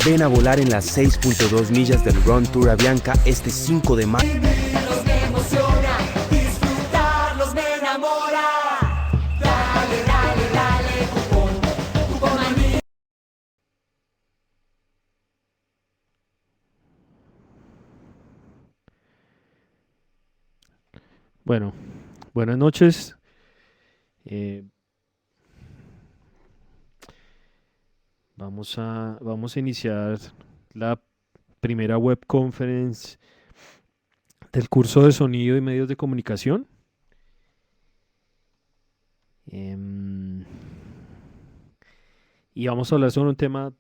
Ven a volar en las 6.2 millas del Run Tour Avianca este 5 de mayo. Vivirlos me emociona, disfrutarlos me enamora. Dale, dale, dale, cupón manía. Bueno, buenas noches. Eh, vamos a iniciar la primera web conference del curso de sonido y medios de comunicación. Em, y vamos a hablar sobre un tema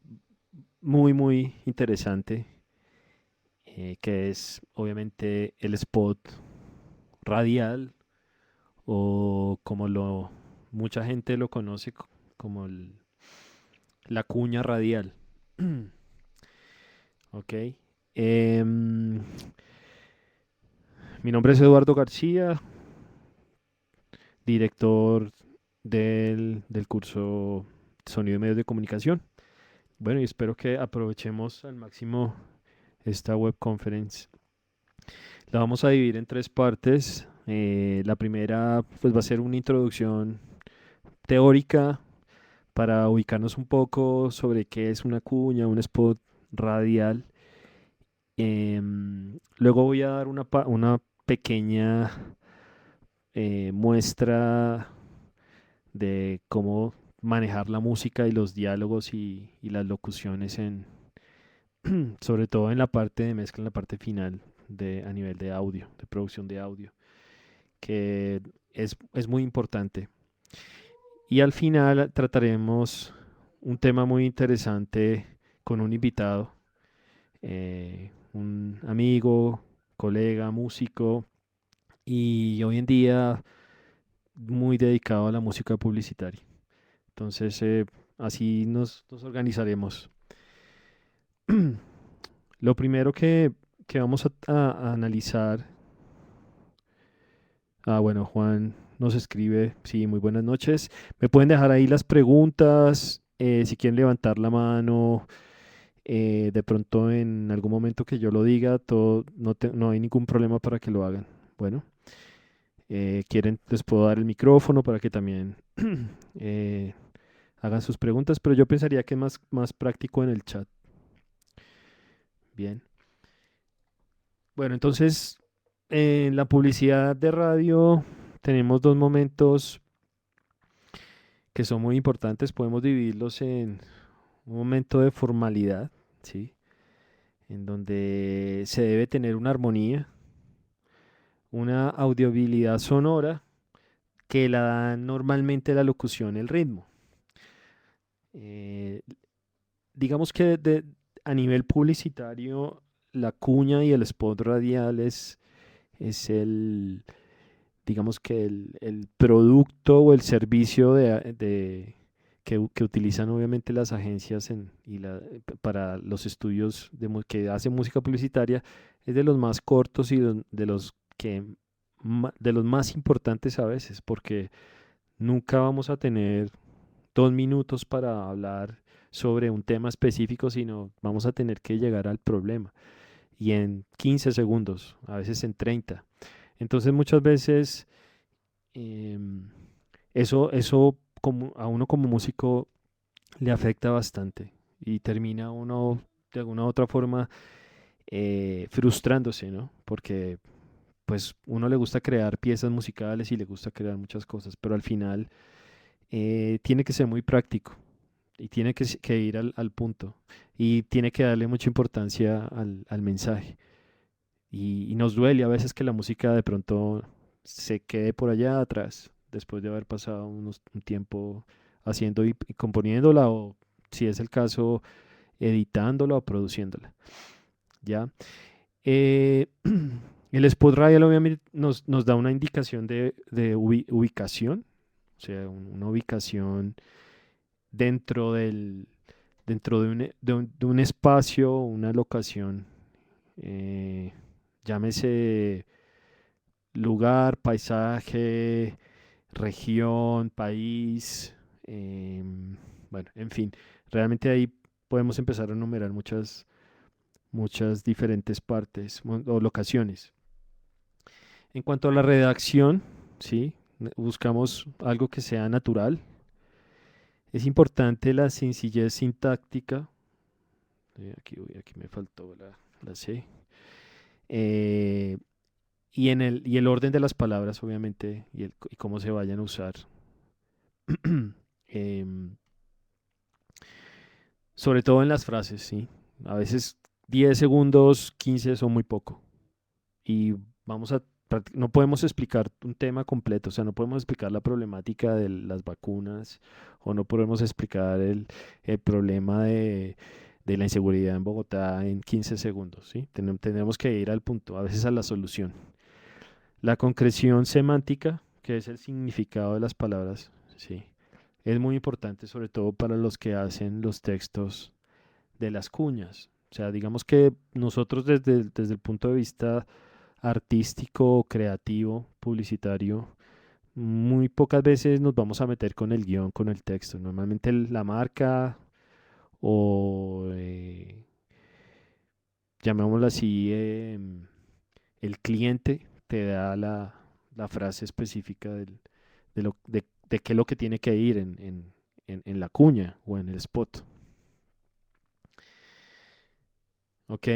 muy, muy interesante, que es obviamente el spot radial o como mucha gente lo conoce como la cuña radial. Ok. Em, Mi nombre es Eduardo García, director del curso Sonido y Medios de Comunicación. Bueno, y espero que aprovechemos al máximo esta web conference. La vamos a dividir en tres partes. La primera pues va a ser una introducción teórica para ubicarnos un poco sobre qué es una cuña, un spot radial. Luego voy a dar una pequeña muestra de cómo manejar la música y los diálogos y las locuciones sobre todo en la parte de mezcla, en la parte final a nivel de audio, de producción de audio, que es muy importante. Y al final trataremos un tema muy interesante con un invitado, un amigo, colega, músico, y hoy en día muy dedicado a la música publicitaria. Entonces, así nos organizaremos. Lo primero que vamos a analizar. Bueno, Juan nos escribe, sí, muy buenas noches. Me pueden dejar ahí las preguntas, si quieren levantar la mano, de pronto en algún momento que yo lo diga, no hay ningún problema para que lo hagan. Bueno, quieren, les puedo dar el micrófono para que también eh, hagan sus preguntas, pero yo pensaría que es más práctico en el chat. Bien. Bueno, entonces, en la publicidad de radio tenemos dos momentos que son muy importantes. Podemos dividirlos en un momento de formalidad, ¿sí? En donde se debe tener una armonía, una audibilidad sonora que la da normalmente la locución, el ritmo. Eh, digamos que a nivel publicitario, la cuña y el spot radial es digamos que el producto o el servicio que utilizan obviamente las agencias para los estudios que hacen música publicitaria, es de los más cortos y de los más importantes a veces, porque nunca vamos a tener 2 minutos para hablar sobre un tema específico, sino vamos a tener que llegar al problema. Y en 15 segundos, a veces en 30. Entonces muchas veces em, eso a uno como músico le afecta bastante y termina uno de alguna u otra forma frustrándose, ¿no? Porque pues uno le gusta crear piezas musicales y le gusta crear muchas cosas, pero al final tiene que ser muy práctico y tiene que ir al punto y tiene que darle mucha importancia al mensaje. Y nos duele a veces que la música de pronto se quede por allá atrás después de haber pasado un tiempo haciendo y componiéndola o, si es el caso, editándola o produciéndola. ¿Ya? Eh, el spot radial obviamente nos da una indicación de ubicación, o sea, una ubicación dentro dentro de un espacio, una locación, eh, llámese lugar, paisaje, región, país, bueno, en fin, realmente hay podemos empezar a enumerar muchas diferentes partes o locaciones. En cuanto a la redacción, ¿sí? Buscamos algo que sea natural. Es importante la sencillez sintáctica. Aquí me faltó la C. Eh, y el orden de las palabras, obviamente, y cómo se vayan a usar. Em, Sobre todo en las frases, ¿sí? A veces 10 segundos, 15 son muy poco. Y no podemos explicar un tema completo, o sea, no podemos explicar la problemática de las vacunas o no podemos explicar el problema de la inseguridad en Bogotá en 15 segundos, ¿sí? Tenemos que ir al punto, a veces a la solución. La concreción semántica, que es el significado de las palabras, ¿sí? Es muy importante, sobre todo para los que hacen los textos de las cuñas. O sea, digamos que nosotros desde el punto de vista artístico, creativo, publicitario, muy pocas veces nos vamos a meter con el guión, con el texto. Normalmente la marca o, llamémoslo así, el cliente te da la frase específica de qué es lo que tiene que ir en la cuña o en el spot. Ok,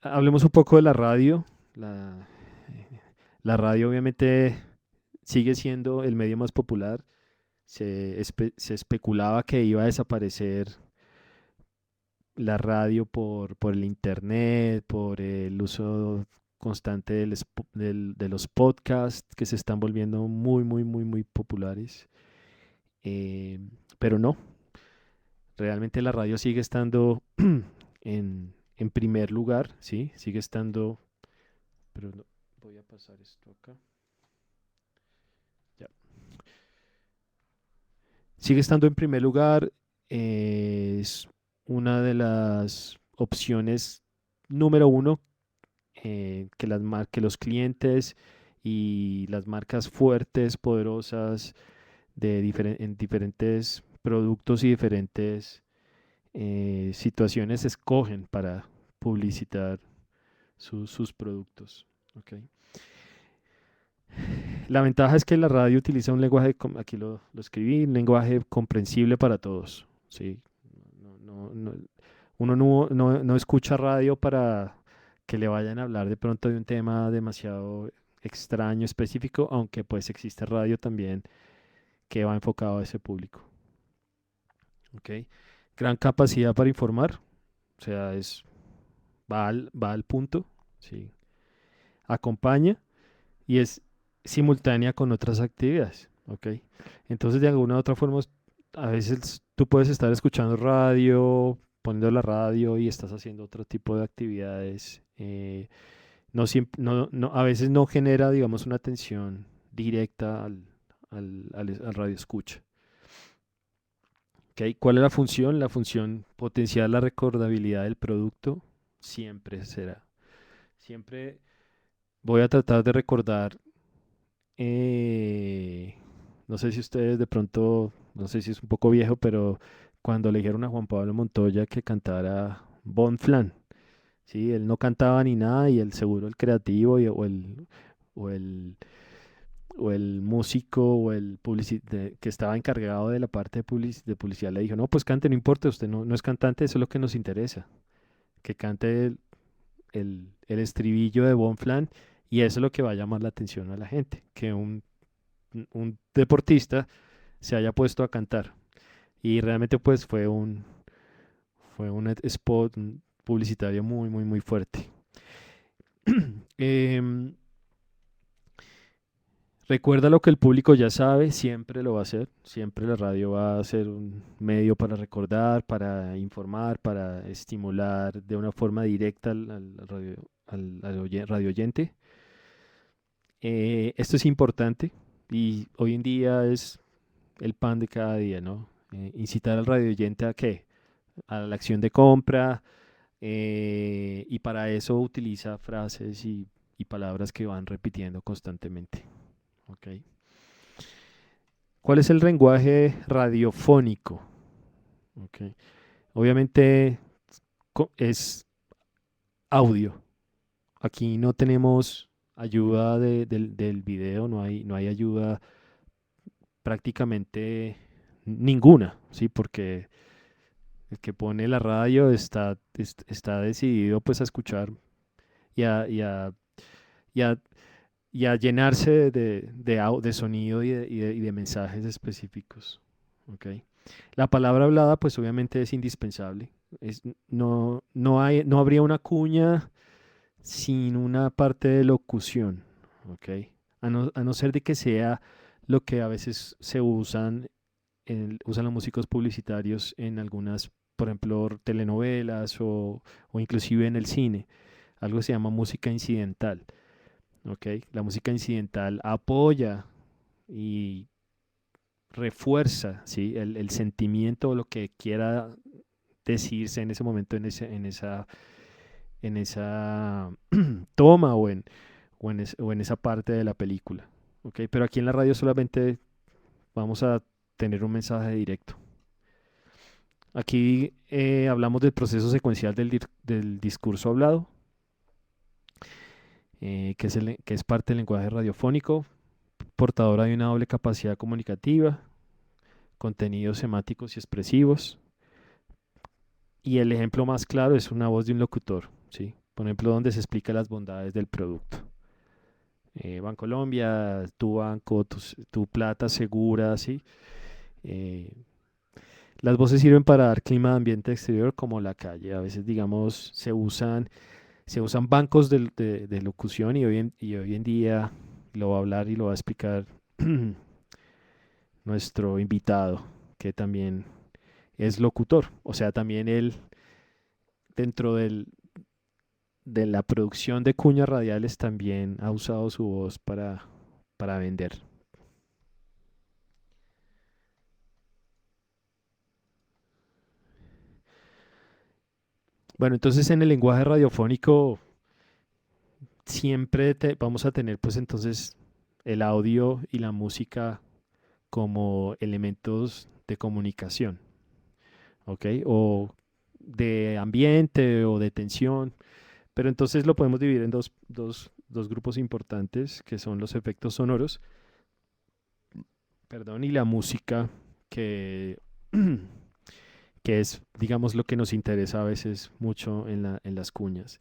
hablemos un poco de la radio. La, la radio obviamente sigue siendo el medio más popular. Se especulaba que iba a desaparecer la radio por el internet, por el uso constante de los podcasts que se están volviendo muy, muy, muy, muy populares. Eh, pero no, realmente la radio sigue estando en primer lugar, ¿sí? Sigue estando, pero voy a pasar esto acá. Ya. Sigue estando en primer lugar, es una de las opciones número uno que los clientes y las marcas fuertes, poderosas, en diferentes productos y diferentes situaciones escogen para publicitar sus productos. ¿Ok? La ventaja es que la radio utiliza un lenguaje, aquí lo escribí, un lenguaje comprensible para todos. ¿Sí? Uno no escucha radio para que le vayan a hablar de pronto de un tema demasiado extraño, específico, aunque pues existe radio también que va enfocado a ese público. ¿Ok? Gran capacidad para informar, o sea, va al punto, ¿sí? Acompaña y es simultánea con otras actividades, ¿ok? Entonces, de alguna u otra forma, a veces tú puedes estar escuchando radio, poniendo la radio y estás haciendo otro tipo de actividades. A veces no genera, digamos, una atención directa al radio escucha. ¿Ok? ¿Cuál es la función? La función potenciar la recordabilidad del producto siempre será. Siempre voy a tratar de recordar, no sé si ustedes de pronto, no sé si es un poco viejo, pero cuando le dijeron a Juan Pablo Montoya que cantara Bon Flan, ¿sí? Él no cantaba ni nada y seguro el creativo o el, o el músico o que estaba encargado de la parte de publicidad le dijo, no, pues cante, no importa, usted no es cantante, eso es lo que nos interesa, que cante el estribillo de Bon Flan y eso es lo que va a llamar la atención a la gente, que un deportista se haya puesto a cantar. Y realmente pues fue un spot publicitario muy, muy, muy fuerte. Recuerda lo que el público ya sabe, siempre lo va a hacer, siempre la radio va a ser un medio para recordar, para informar, para estimular de una forma directa al radio oyente. Esto es importante y hoy en día es el pan de cada día, ¿no? Incitar al radio oyente a qué? A la acción de compra y para eso utiliza frases y palabras que van repitiendo constantemente. Okay. ¿Cuál es el lenguaje radiofónico? Okay. Obviamente es audio. Aquí no tenemos ayuda del video, no hay ayuda prácticamente ninguna, ¿sí? Porque el que pone la radio está decidido pues a escuchar y a, y a- y a- y a llenarse de sonido y de mensajes específicos. ¿Ok? La palabra hablada pues obviamente es indispensable. No habría una cuña sin una parte de locución. ¿Ok? A no ser de que sea lo que a veces se usan los músicos publicitarios en algunas, por ejemplo, telenovelas o inclusive en el cine. Algo que se llama música incidental. ¿Ok? La música incidental apoya y refuerza, ¿sí? el sentimiento o lo que quiera decirse en ese momento, en esa toma o en esa parte de la película. ¿Ok? Pero aquí en la radio solamente vamos a tener un mensaje directo. Aquí hablamos del proceso secuencial del discurso hablado, que es parte del lenguaje radiofónico, portadora de una doble capacidad comunicativa, contenidos semánticos y expresivos. Y el ejemplo más claro es una voz de un locutor, ¿sí? Por ejemplo, donde se explica las bondades del producto. Bancolombia, tu banco, tu plata segura, ¿sí? Eh, las voces sirven para dar clima de ambiente exterior como la calle. A veces, digamos, se usan bancos de locución y hoy en día lo va a hablar y lo va a explicar nuestro invitado, que también es locutor. O sea, también él, dentro de la producción de cuñas radiales, también ha usado su voz para vender. Bueno, entonces en el lenguaje radiofónico siempre vamos a tener pues entonces el audio y la música como elementos de comunicación, ¿ok? O de ambiente o de tensión, pero entonces lo podemos dividir en dos grupos importantes, que son los efectos sonoros, perdón, y la música, que, que es, digamos, lo que nos interesa a veces mucho en las cuñas.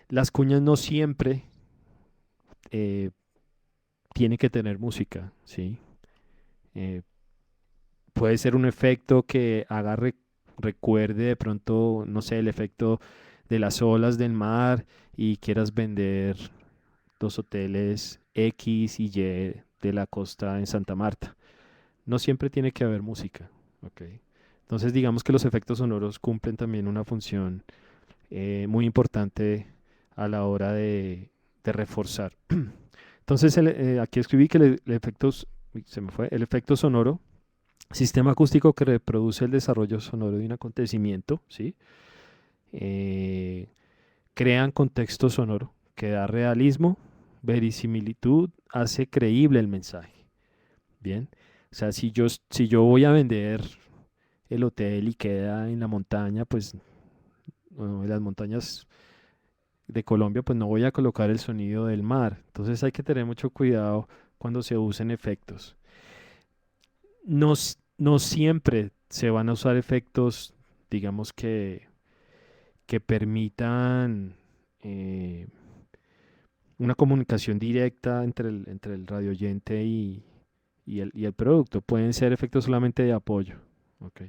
Las cuñas no siempre eh, tienen que tener música, ¿sí? Eh, Puede ser un efecto que recuerde de pronto, no sé, el efecto de las olas del mar y quieras vender los hoteles X y Y de la costa en Santa Marta. No siempre tiene que haber música, ¿ok? Entonces digamos que los efectos sonoros cumplen también una función muy importante a la hora de reforzar. Entonces aquí escribí que uy, se me fue, el efecto sonoro, sistema acústico que reproduce el desarrollo sonoro de un acontecimiento, ¿sí? Eh, Crean contexto sonoro que da realismo, verisimilitud, hace creíble el mensaje. Bien, o sea, si yo voy a vender el hotel y queda en la montaña, pues en las montañas de Colombia, pues no voy a colocar el sonido del mar. Entonces hay que tener mucho cuidado cuando se usen efectos. No siempre se van a usar efectos, digamos que permitan eh, una comunicación directa entre el radio oyente y el producto. Pueden ser efectos solamente de apoyo. ¿Ok?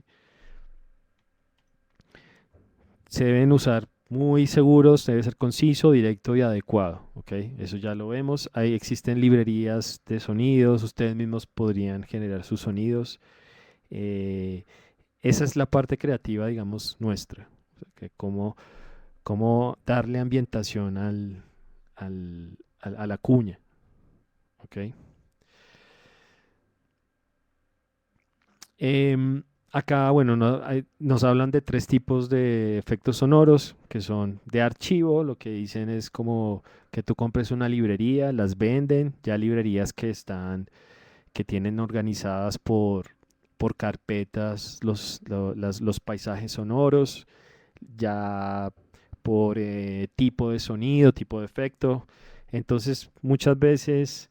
Se deben usar muy seguros, debe ser conciso, directo y adecuado. ¿Ok? Eso ya lo vemos. Ahí existen librerías de sonidos, ustedes mismos podrían generar sus sonidos. Eh, Esa es la parte creativa, digamos, nuestra. O sea, que cómo darle ambientación a la cuña. ¿Ok? Em, Acá, bueno, nos hablan de tres tipos de efectos sonoros, que son de archivo. Lo que dicen es como que tú compres una librería, las venden, ya librerías que tienen organizadas por carpetas los paisajes sonoros, ya por tipo de sonido, tipo de efecto. Entonces, muchas veces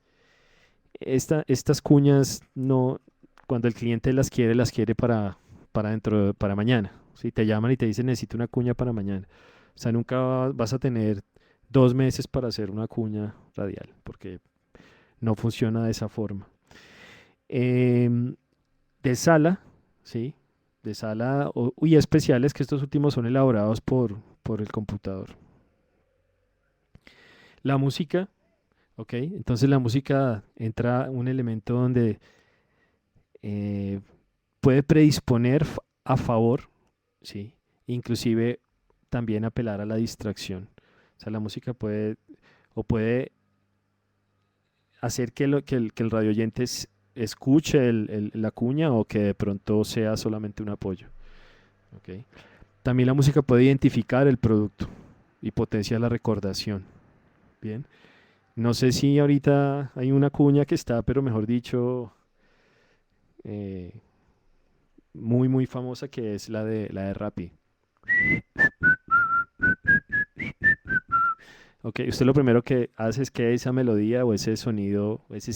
estas cuñas no, cuando el cliente las quiere para mañana. Si te llaman y te dicen necesito una cuña para mañana. O sea, nunca vas a tener 2 meses para hacer una cuña radial, porque no funciona de esa forma. Em, de sala, ¿sí? De sala y especiales, que estos últimos son elaborados por el computador. La música, ¿ok? Entonces la música entra un elemento donde eh, puede predisponer a favor, ¿sí? Inclusive también apelar a la distracción. O sea, la música puede hacer que el radio oyente escuche la cuña o que de pronto sea solamente un apoyo. ¿Ok? También la música puede identificar el producto y potencia la recordación. Bien. No sé si ahorita hay una cuña que está, pero mejor dicho, eh, muy, muy famosa, que es la de Rappi. Ok, usted lo primero que hace es que esa melodía o ese sonido, ese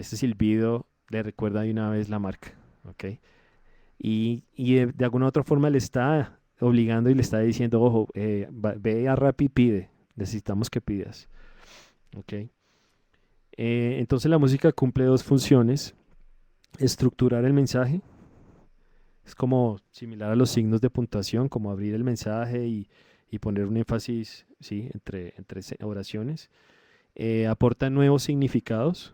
silbido le recuerda de una vez la marca. Ok. Y de alguna otra forma le está obligando y le está diciendo, ojo, ve a Rappi y pide, necesitamos que pidas. Ok. Entonces la música cumple dos funciones: estructurar el mensaje, es como similar a los signos de puntuación, como abrir el mensaje y poner un énfasis, ¿sí? entre oraciones. Aporta nuevos significados,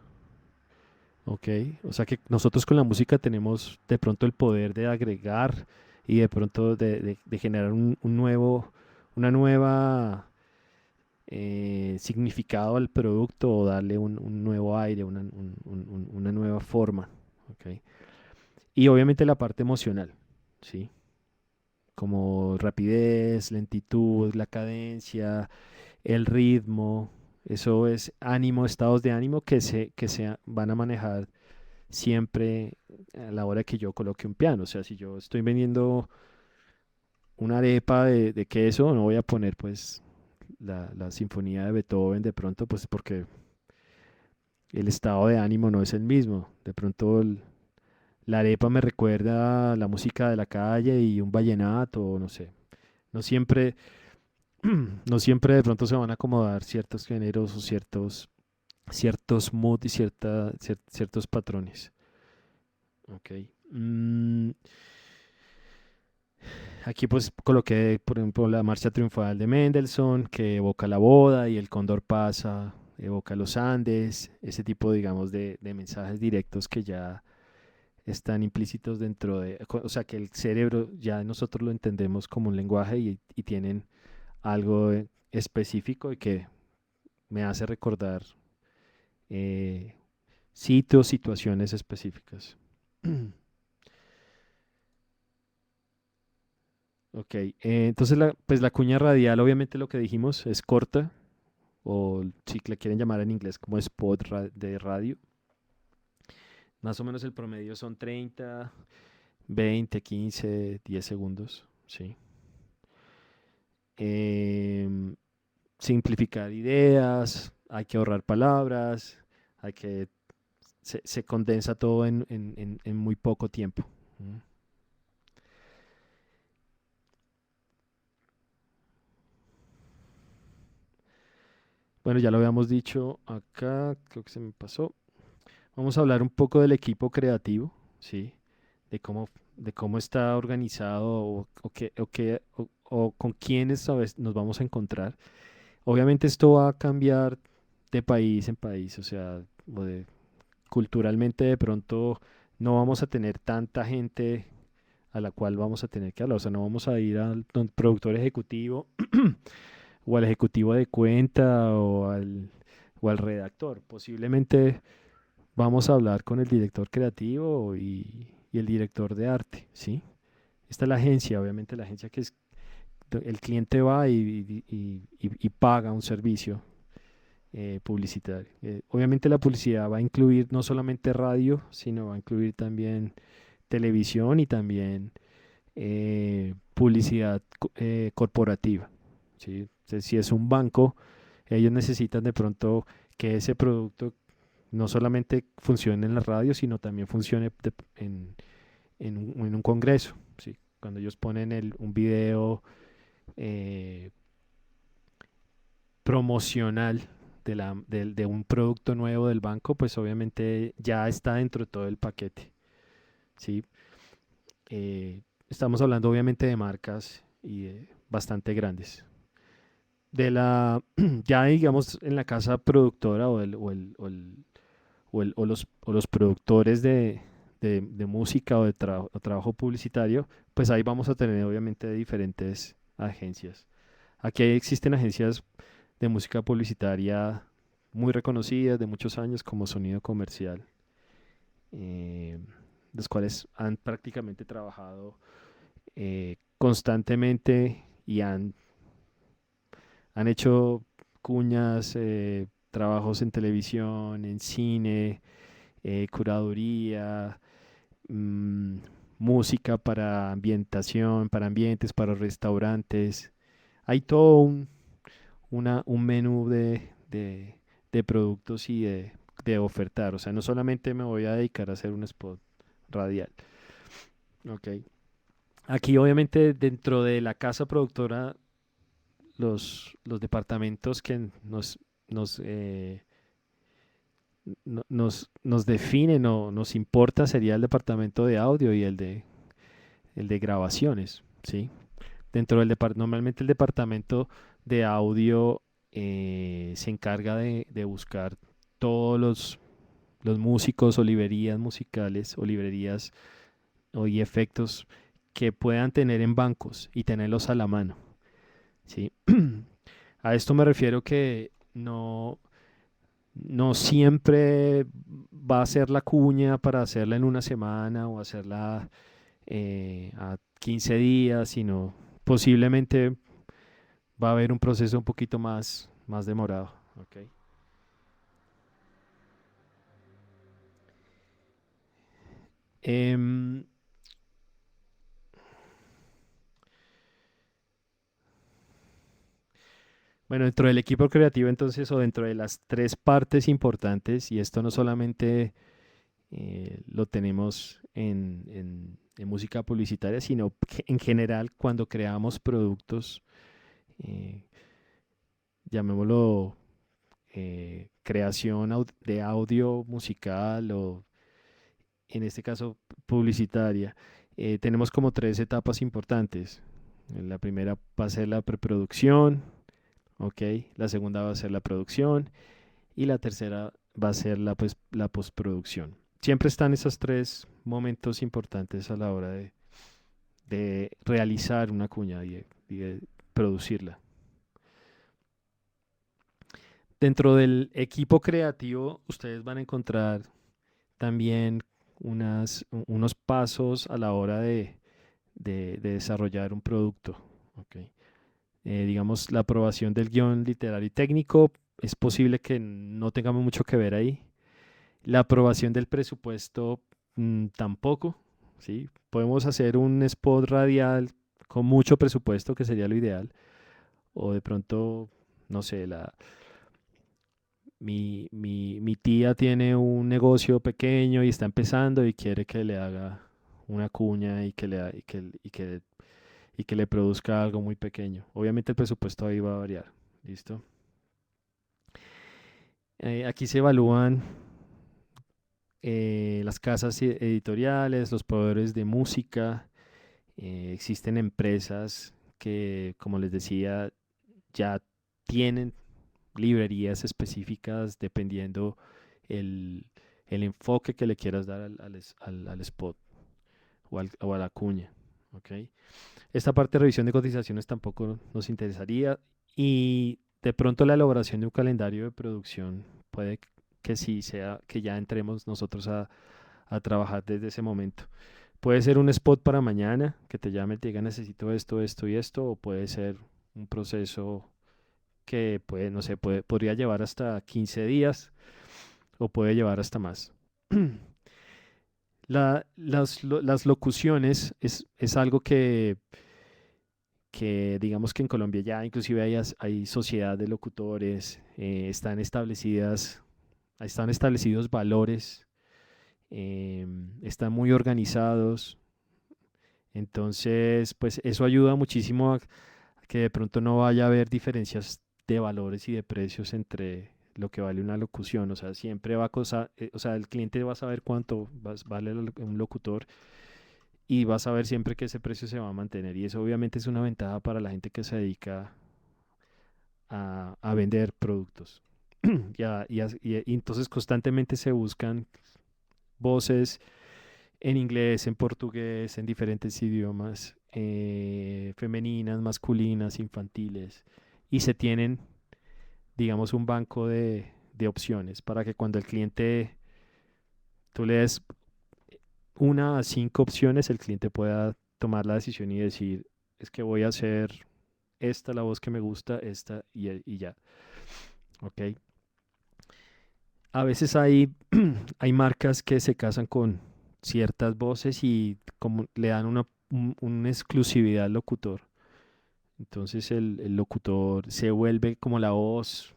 ¿ok? O sea que nosotros con la música tenemos de pronto el poder de agregar y de pronto de generar una nueva significado al producto, o darle un nuevo aire, una nueva forma, ¿ok? Y obviamente la parte emocional, ¿sí? Como rapidez, lentitud, la cadencia, el ritmo. Eso es ánimo, estados de ánimo que se van a manejar siempre a la hora que yo coloque un piano. O sea, si yo estoy vendiendo una arepa de queso, no voy a poner pues la sinfonía de Beethoven de pronto, pues porque el estado de ánimo no es el mismo. De pronto la arepa me recuerda la música de la calle y un vallenato, no sé. No siempre, no siempre de pronto se van a acomodar ciertos géneros o ciertos moods y ciertos patrones. Ok. Mm, Aquí pues coloqué, por ejemplo, la marcha triunfal de Mendelssohn, que evoca la boda, y el cóndor pasa, evoca los Andes, ese tipo, digamos, de mensajes directos que ya están implícitos dentro o sea, que el cerebro ya nosotros lo entendemos como un lenguaje, y tienen algo específico y que me hace recordar eh, sitios, situaciones específicas. Ok, entonces pues la cuña radial, obviamente lo que dijimos, es corta, o si le quieren llamar en inglés como spot de radio. Más o menos el promedio son 30, 20, 15, 10 segundos, ¿sí? Em, Simplificar ideas, hay que ahorrar palabras, hay que se condensa todo en muy poco tiempo. ¿Mm? Bueno, ya lo habíamos dicho acá, creo que se me pasó. Vamos a hablar un poco del equipo creativo, ¿sí? De cómo está organizado, o con quiénes a veces nos vamos a encontrar. Obviamente esto va a cambiar de país en país, o sea, culturalmente de pronto no vamos a tener tanta gente a la cual vamos a tener que hablar. O sea, no vamos a ir al productor ejecutivo o al ejecutivo de cuenta o al redactor. Posiblemente vamos a hablar con el director creativo y el director de arte, ¿sí? Esta es la agencia, obviamente la agencia, que el cliente va y paga un servicio, publicitario. Obviamente la publicidad va a incluir no solamente radio, sino va a incluir también televisión y también publicidad corporativa. ¿Sí? Entonces, si es un banco, ellos necesitan de pronto que ese producto no solamente funcione en la radio, sino también funcione en un congreso. ¿Sí? Cuando ellos ponen un video eh, promocional de un producto nuevo del banco, pues obviamente ya está dentro de todo el paquete. ¿Sí? Estamos hablando obviamente de marcas y bastante grandes. Ya digamos en la casa productora o los productores de música o trabajo publicitario, pues ahí vamos a tener obviamente diferentes agencias. Aquí existen agencias de música publicitaria muy reconocidas de muchos años como Sonido Comercial, eh, los cuales han prácticamente trabajado constantemente y han hecho cuñas, trabajos en televisión, en cine, curaduría, mm, música para ambientación, para ambientes, para restaurantes. Hay todo un menú de productos y de ofertar. O sea, no solamente me voy a dedicar a hacer un spot radial. Ok. Aquí obviamente dentro de la casa productora los departamentos que nos, eh, nos definen o nos importa sería el departamento de audio y el de grabaciones, ¿sí? Normalmente el departamento de audio se encarga de buscar todos los músicos o librerías musicales o librerías y efectos que puedan tener en bancos y tenerlos a la mano, ¿sí? A esto me refiero que no siempre va a ser la cuña para hacerla en una semana o hacerla a 15 días, sino posiblemente va a haber un proceso un poquito más demorado. ¿Ok? Em, bueno, dentro del equipo creativo entonces, o dentro de las tres partes importantes, y esto no solamente lo tenemos en música publicitaria, sino que en general cuando creamos productos, eh, llamémoslo creación de audio musical o en este caso publicitaria, tenemos como tres etapas importantes. La primera va a ser la preproducción, ¿ok? La segunda va a ser la producción y la tercera va a ser la postproducción. Siempre están esos tres momentos importantes a la hora de realizar una cuña y de producirla. Dentro del equipo creativo, ustedes van a encontrar también unos pasos a la hora de desarrollar un producto. ¿Ok? Digamos, la aprobación del guión literario y técnico, es posible que no tengamos mucho que ver ahí. La aprobación del presupuesto tampoco, ¿sí? Podemos hacer un spot radial con mucho presupuesto, que sería lo ideal, o de pronto, no sé, mi tía tiene un negocio pequeño y está empezando y quiere que le haga una cuña y que le produzca algo muy pequeño. Obviamente el presupuesto ahí va a variar. ¿Listo? Aquí se evalúan las casas editoriales, los proveedores de música. Existen empresas que, como les decía, ya tienen librerías específicas dependiendo el, el enfoque que le quieras dar al spot o a la cuña. ¿Ok? Esta parte de revisión de cotizaciones tampoco nos interesaría y de pronto la elaboración de un calendario de producción puede que sí sea que ya entremos nosotros a trabajar desde ese momento. Puede ser un spot para mañana que te llame y te diga necesito esto, esto y esto, o puede ser un proceso que puede, no sé, podría llevar hasta 15 días o puede llevar hasta más. Las locuciones es algo que digamos que en Colombia ya inclusive hay sociedad de locutores, están establecidos valores, están muy organizados. Entonces, pues eso ayuda muchísimo a que de pronto no vaya a haber diferencias de valores y de precios entre lo que vale una locución. O sea, siempre va a costar, o sea, el cliente va a saber cuánto vale un locutor y va a saber siempre que ese precio se va a mantener. Y eso obviamente es una ventaja para la gente que se dedica a vender productos. Y entonces constantemente se buscan voces en inglés, en portugués, en diferentes idiomas, femeninas, masculinas, infantiles, y se tienen, digamos, un banco de opciones para que cuando el cliente, tú le des 1 a 5 opciones, el cliente pueda tomar la decisión y decir, es que voy a hacer esta, la voz que me gusta, esta y ya, ¿ok? A veces hay marcas que se casan con ciertas voces y como le dan una exclusividad al locutor. Entonces el locutor se vuelve como la voz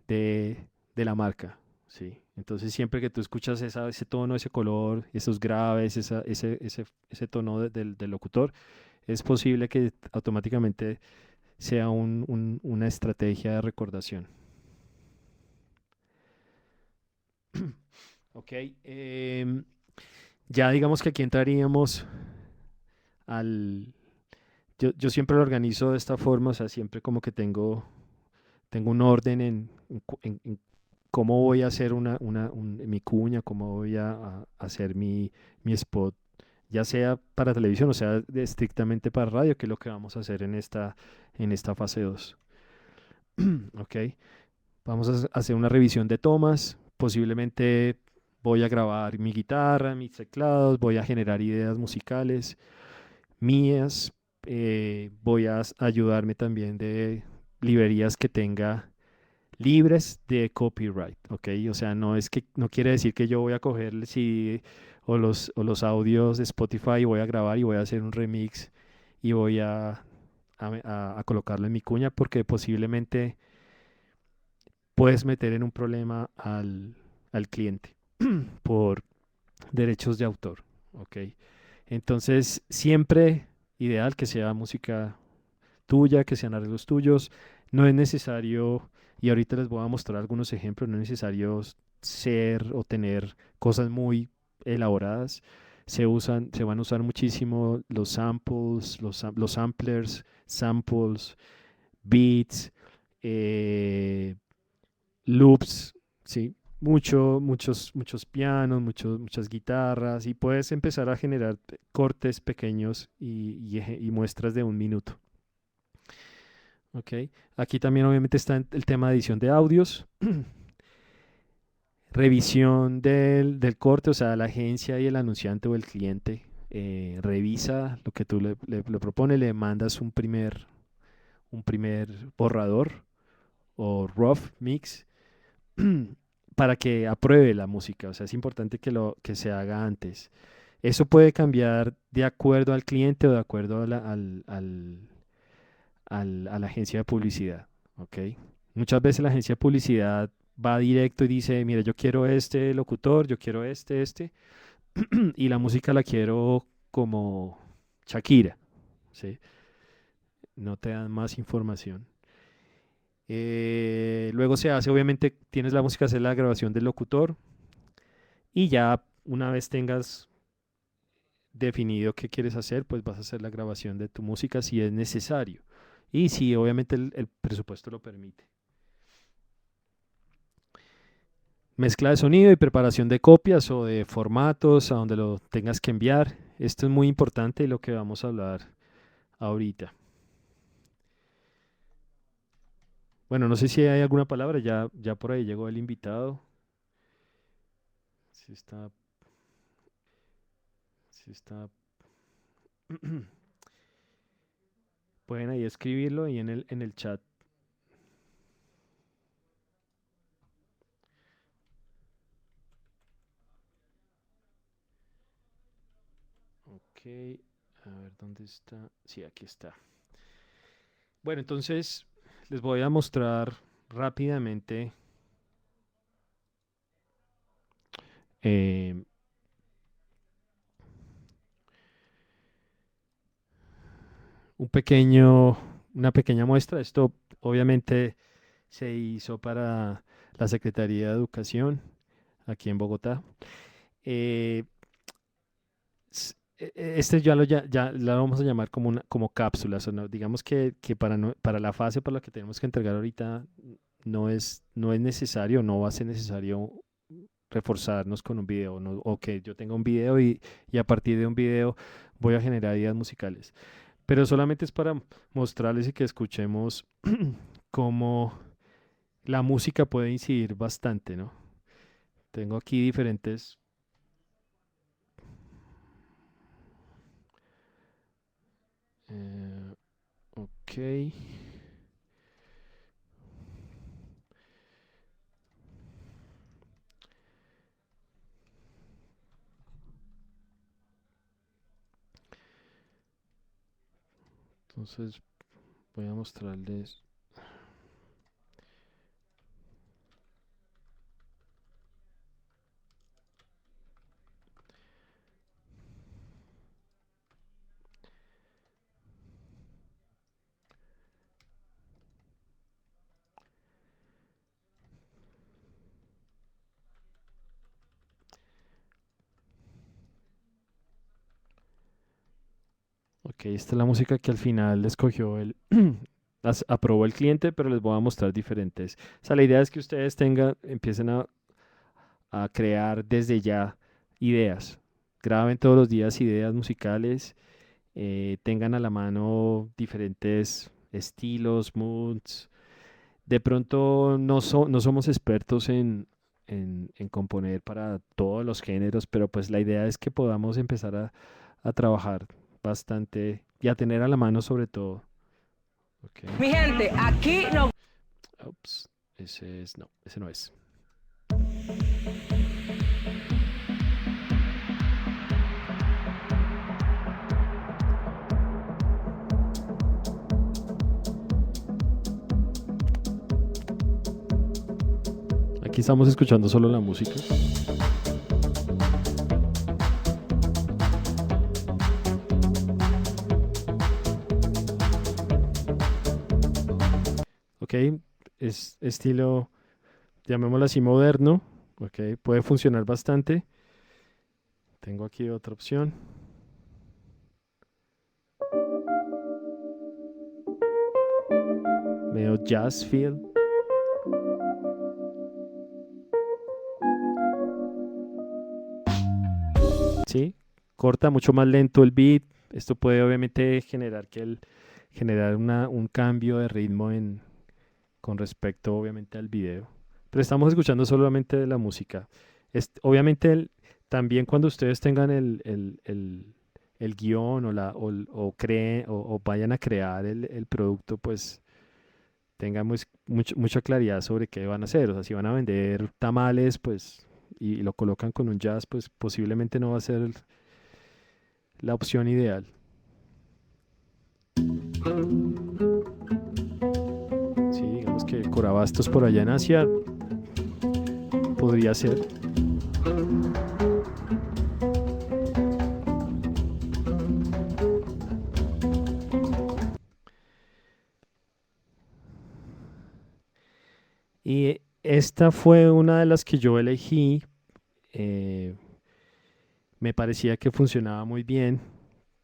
de la marca, ¿sí? Entonces siempre que tú escuchas ese tono, ese color, esos graves, ese tono del locutor, es posible que automáticamente sea una estrategia de recordación. Ok, ya digamos que aquí entraríamos al... Yo siempre lo organizo de esta forma, o sea, siempre como que tengo un orden en cómo voy a hacer mi cuña, cómo voy a hacer mi spot, ya sea para televisión o sea estrictamente para radio, que es lo que vamos a hacer en esta fase 2. Ok, vamos a hacer una revisión de tomas, posiblemente voy a grabar mi guitarra, mis teclados, voy a generar ideas musicales mías, voy a ayudarme también de librerías que tenga libres de copyright, ¿ok? O sea, no quiere decir que yo voy a coger el CD o los audios de Spotify y voy a grabar y voy a hacer un remix y voy a colocarlo en mi cuña porque posiblemente puedes meter en un problema al cliente por derechos de autor, ¿ok? Entonces, siempre ideal que sea música tuya, que sean arreglos tuyos. No es necesario, y ahorita les voy a mostrar algunos ejemplos, no es necesario ser o tener cosas muy elaboradas. Se van a usar muchísimo los samples, los samplers, samples, beats, eh, loops, ¿sí? Muchos pianos, muchas guitarras, y puedes empezar a generar cortes pequeños y muestras de 1 minuto. Ok, aquí también obviamente está el tema de edición de audios, revisión del corte, o sea, la agencia y el anunciante o el cliente revisa lo que tú le propones, le mandas un primer borrador o rough mix para que apruebe la música, o sea, es importante que se haga antes. Eso puede cambiar de acuerdo al cliente o de acuerdo a la agencia de publicidad, ¿ok? Muchas veces la agencia de publicidad va directo y dice, mira, yo quiero este locutor, yo quiero este, y la música la quiero como Shakira, ¿sí? No te dan más información. Luego se hace, obviamente, tienes la música, hacer la grabación del locutor y ya una vez tengas definido qué quieres hacer, pues vas a hacer la grabación de tu música si es necesario y si obviamente el presupuesto lo permite. Mezcla de sonido y preparación de copias o de formatos a donde lo tengas que enviar. Esto es muy importante y lo que vamos a hablar ahorita. Bueno, no sé si hay alguna palabra, ya por ahí llegó el invitado. Si está, si está, pueden ahí escribirlo y en el chat a ver dónde está. Sí, aquí está. Bueno, entonces les voy a mostrar rápidamente eh, una pequeña muestra. Esto obviamente se hizo para la Secretaría de Educación aquí en Bogotá. Eh, este ya lo vamos a llamar como, como cápsulas. O no, digamos que para, para la fase para la que tenemos que entregar ahorita no es necesario, no va a ser necesario reforzarnos con un video, o que yo tenga un video y a partir de un video voy a generar ideas musicales. Pero solamente es para mostrarles y que escuchemos cómo la música puede incidir bastante, ¿no? Tengo aquí diferentes. Ok. Entonces voy a mostrarles. Ok, esta es la música que al final escogió aprobó el cliente, pero les voy a mostrar diferentes. O sea, la idea es que ustedes empiecen a crear desde ya ideas. Graben todos los días ideas musicales, tengan a la mano diferentes estilos, moods. De pronto no somos expertos en componer para todos los géneros, pero pues la idea es que podamos empezar a trabajar bastante y a tener a la mano sobre todo. Ok. Mi gente, aquí no. Ups, ese no es. Aquí estamos escuchando solo la música. Ok, es estilo, llamémoslo así, moderno. Ok, puede funcionar bastante. Tengo aquí otra opción. Medio jazz feel. ¿Sí? Corta mucho más lento el beat. Esto puede obviamente generar un cambio de ritmo con respecto obviamente al video. Pero estamos escuchando solamente la música. Obviamente también cuando ustedes tengan el guión o vayan a crear el producto, pues tengan mucha claridad sobre qué van a hacer. O sea, si van a vender tamales, pues y lo colocan con un jazz, pues posiblemente no va a ser la opción ideal. Sí, digamos que Corabastos por allá en Asia podría ser. Y esta fue una de las que yo elegí. Me parecía que funcionaba muy bien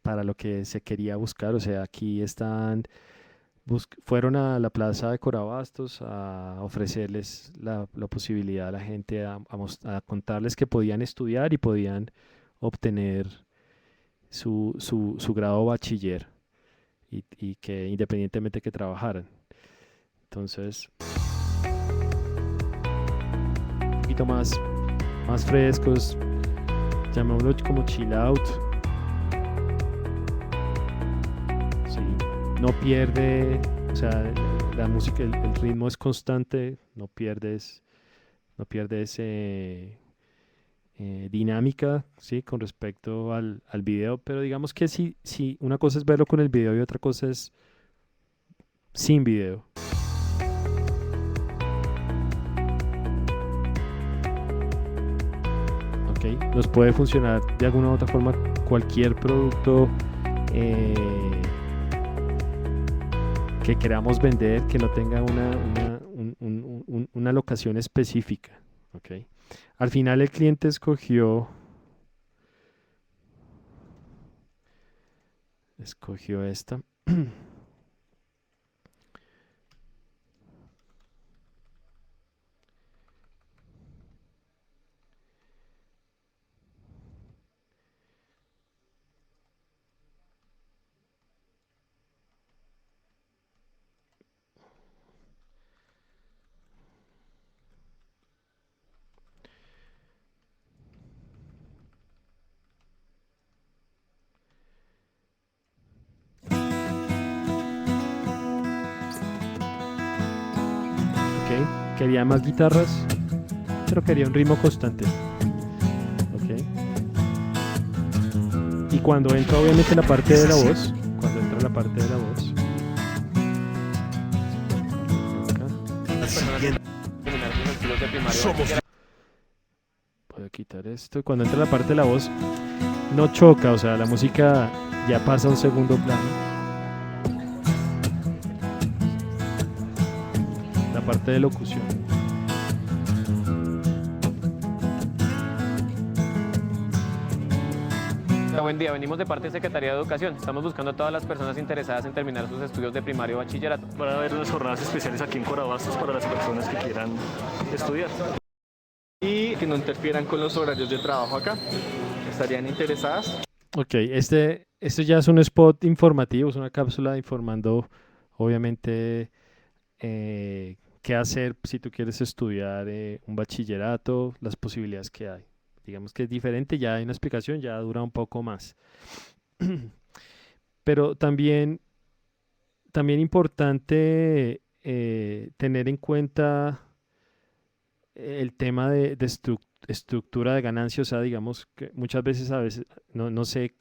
para lo que se quería buscar. O sea, aquí fueron a la plaza de Corabastos a ofrecerles la posibilidad a la gente a contarles que podían estudiar y podían obtener su grado bachiller y que independientemente que trabajaran. Entonces, un poquito más frescos, llamémoslo como chill out. Sí, no pierde, o sea, la música, el ritmo es constante, no pierde dinámica, ¿sí? Con respecto al video, pero digamos que si una cosa es verlo con el video y otra cosa es sin video. ¿Ok? Nos puede funcionar de alguna u otra forma cualquier producto eh, que queramos vender que no tenga una locación específica. ¿Ok? Al final el cliente escogió esta. ¿Ok? Quería más guitarras, pero quería un ritmo constante. ¿Ok? Y cuando entra obviamente la parte de la voz, acá, puedo quitar esto. Y cuando entra la parte de la voz, no choca, o sea, la música ya pasa a un segundo plano. La parte de locución. Buen día, venimos de parte de Secretaría de Educación. Estamos buscando a todas las personas interesadas en terminar sus estudios de primario o bachillerato. Van a haber unas jornadas especiales aquí en Corabastos para las personas que quieran estudiar. Y que no interfieran con los horarios de trabajo acá. ¿Estarían interesadas? Ok, este ya es un spot informativo, es una cápsula informando, obviamente, qué hacer si tú quieres estudiar un bachillerato, las posibilidades que hay. Digamos que es diferente, ya hay una explicación, ya dura un poco más. Pero también importante tener en cuenta el tema de estructura de ganancia, o sea, digamos que muchas veces no sé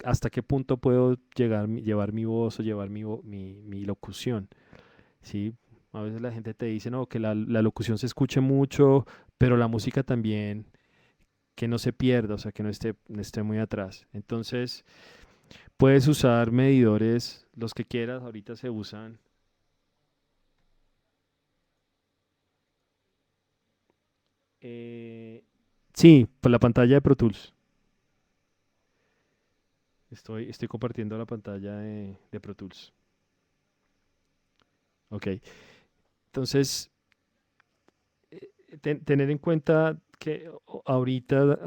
hasta qué punto puedo llevar mi voz o llevar mi locución, ¿sí? A veces la gente te dice, no, que la locución se escuche mucho, pero la música también, que no se pierda, o sea, que no esté muy atrás. Entonces, puedes usar medidores, los que quieras, ahorita se usan. Sí, por la pantalla de Pro Tools. Estoy compartiendo la pantalla de Pro Tools. Ok. Entonces, tener en cuenta que ahorita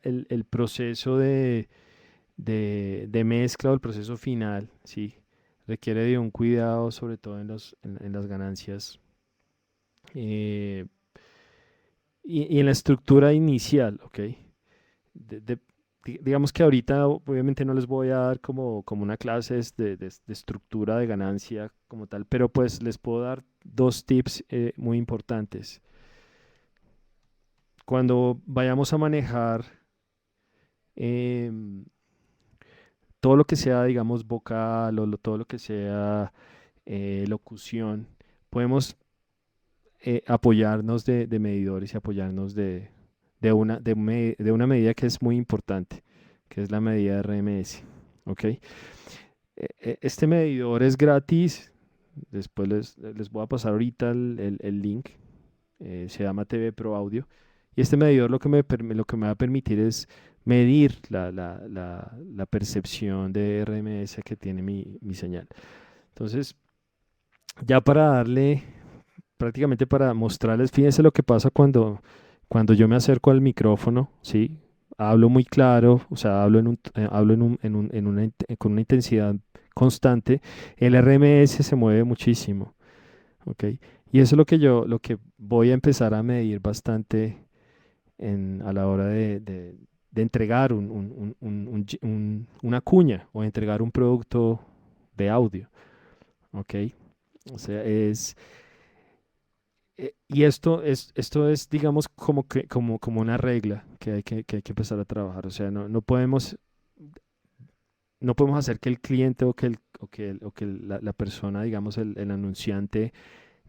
el proceso de mezcla o el proceso final, ¿sí? Requiere de un cuidado, sobre todo en las ganancias. eh, y en la estructura inicial, ¿ok? Digamos que ahorita obviamente no les voy a dar como una clase de estructura de ganancia como tal, pero pues les puedo dar dos tips muy importantes. Cuando vayamos a manejar em, todo lo que sea, digamos, vocal o todo lo que sea locución, podemos apoyarnos de medidores y apoyarnos de una medida que es muy importante, que es la medida de RMS. ¿Ok? Este medidor es gratis. Después les voy a pasar ahorita el link. Se llama TV Pro Audio. Y este medidor lo que me va a permitir es medir la percepción de RMS que tiene mi señal. Entonces, ya para darle, prácticamente para mostrarles, fíjense lo que pasa cuando yo me acerco al micrófono, ¿sí? Hablo muy claro, o sea, hablo con una intensidad constante, el RMS se mueve muchísimo, ¿ok? Y eso es lo que voy a empezar a medir bastante a la hora de entregar una cuña o entregar un producto de audio, ¿ok? O sea, Y esto es, digamos, como una regla que hay que empezar a trabajar. O sea, no podemos hacer que el cliente o que la persona, digamos, el anunciante,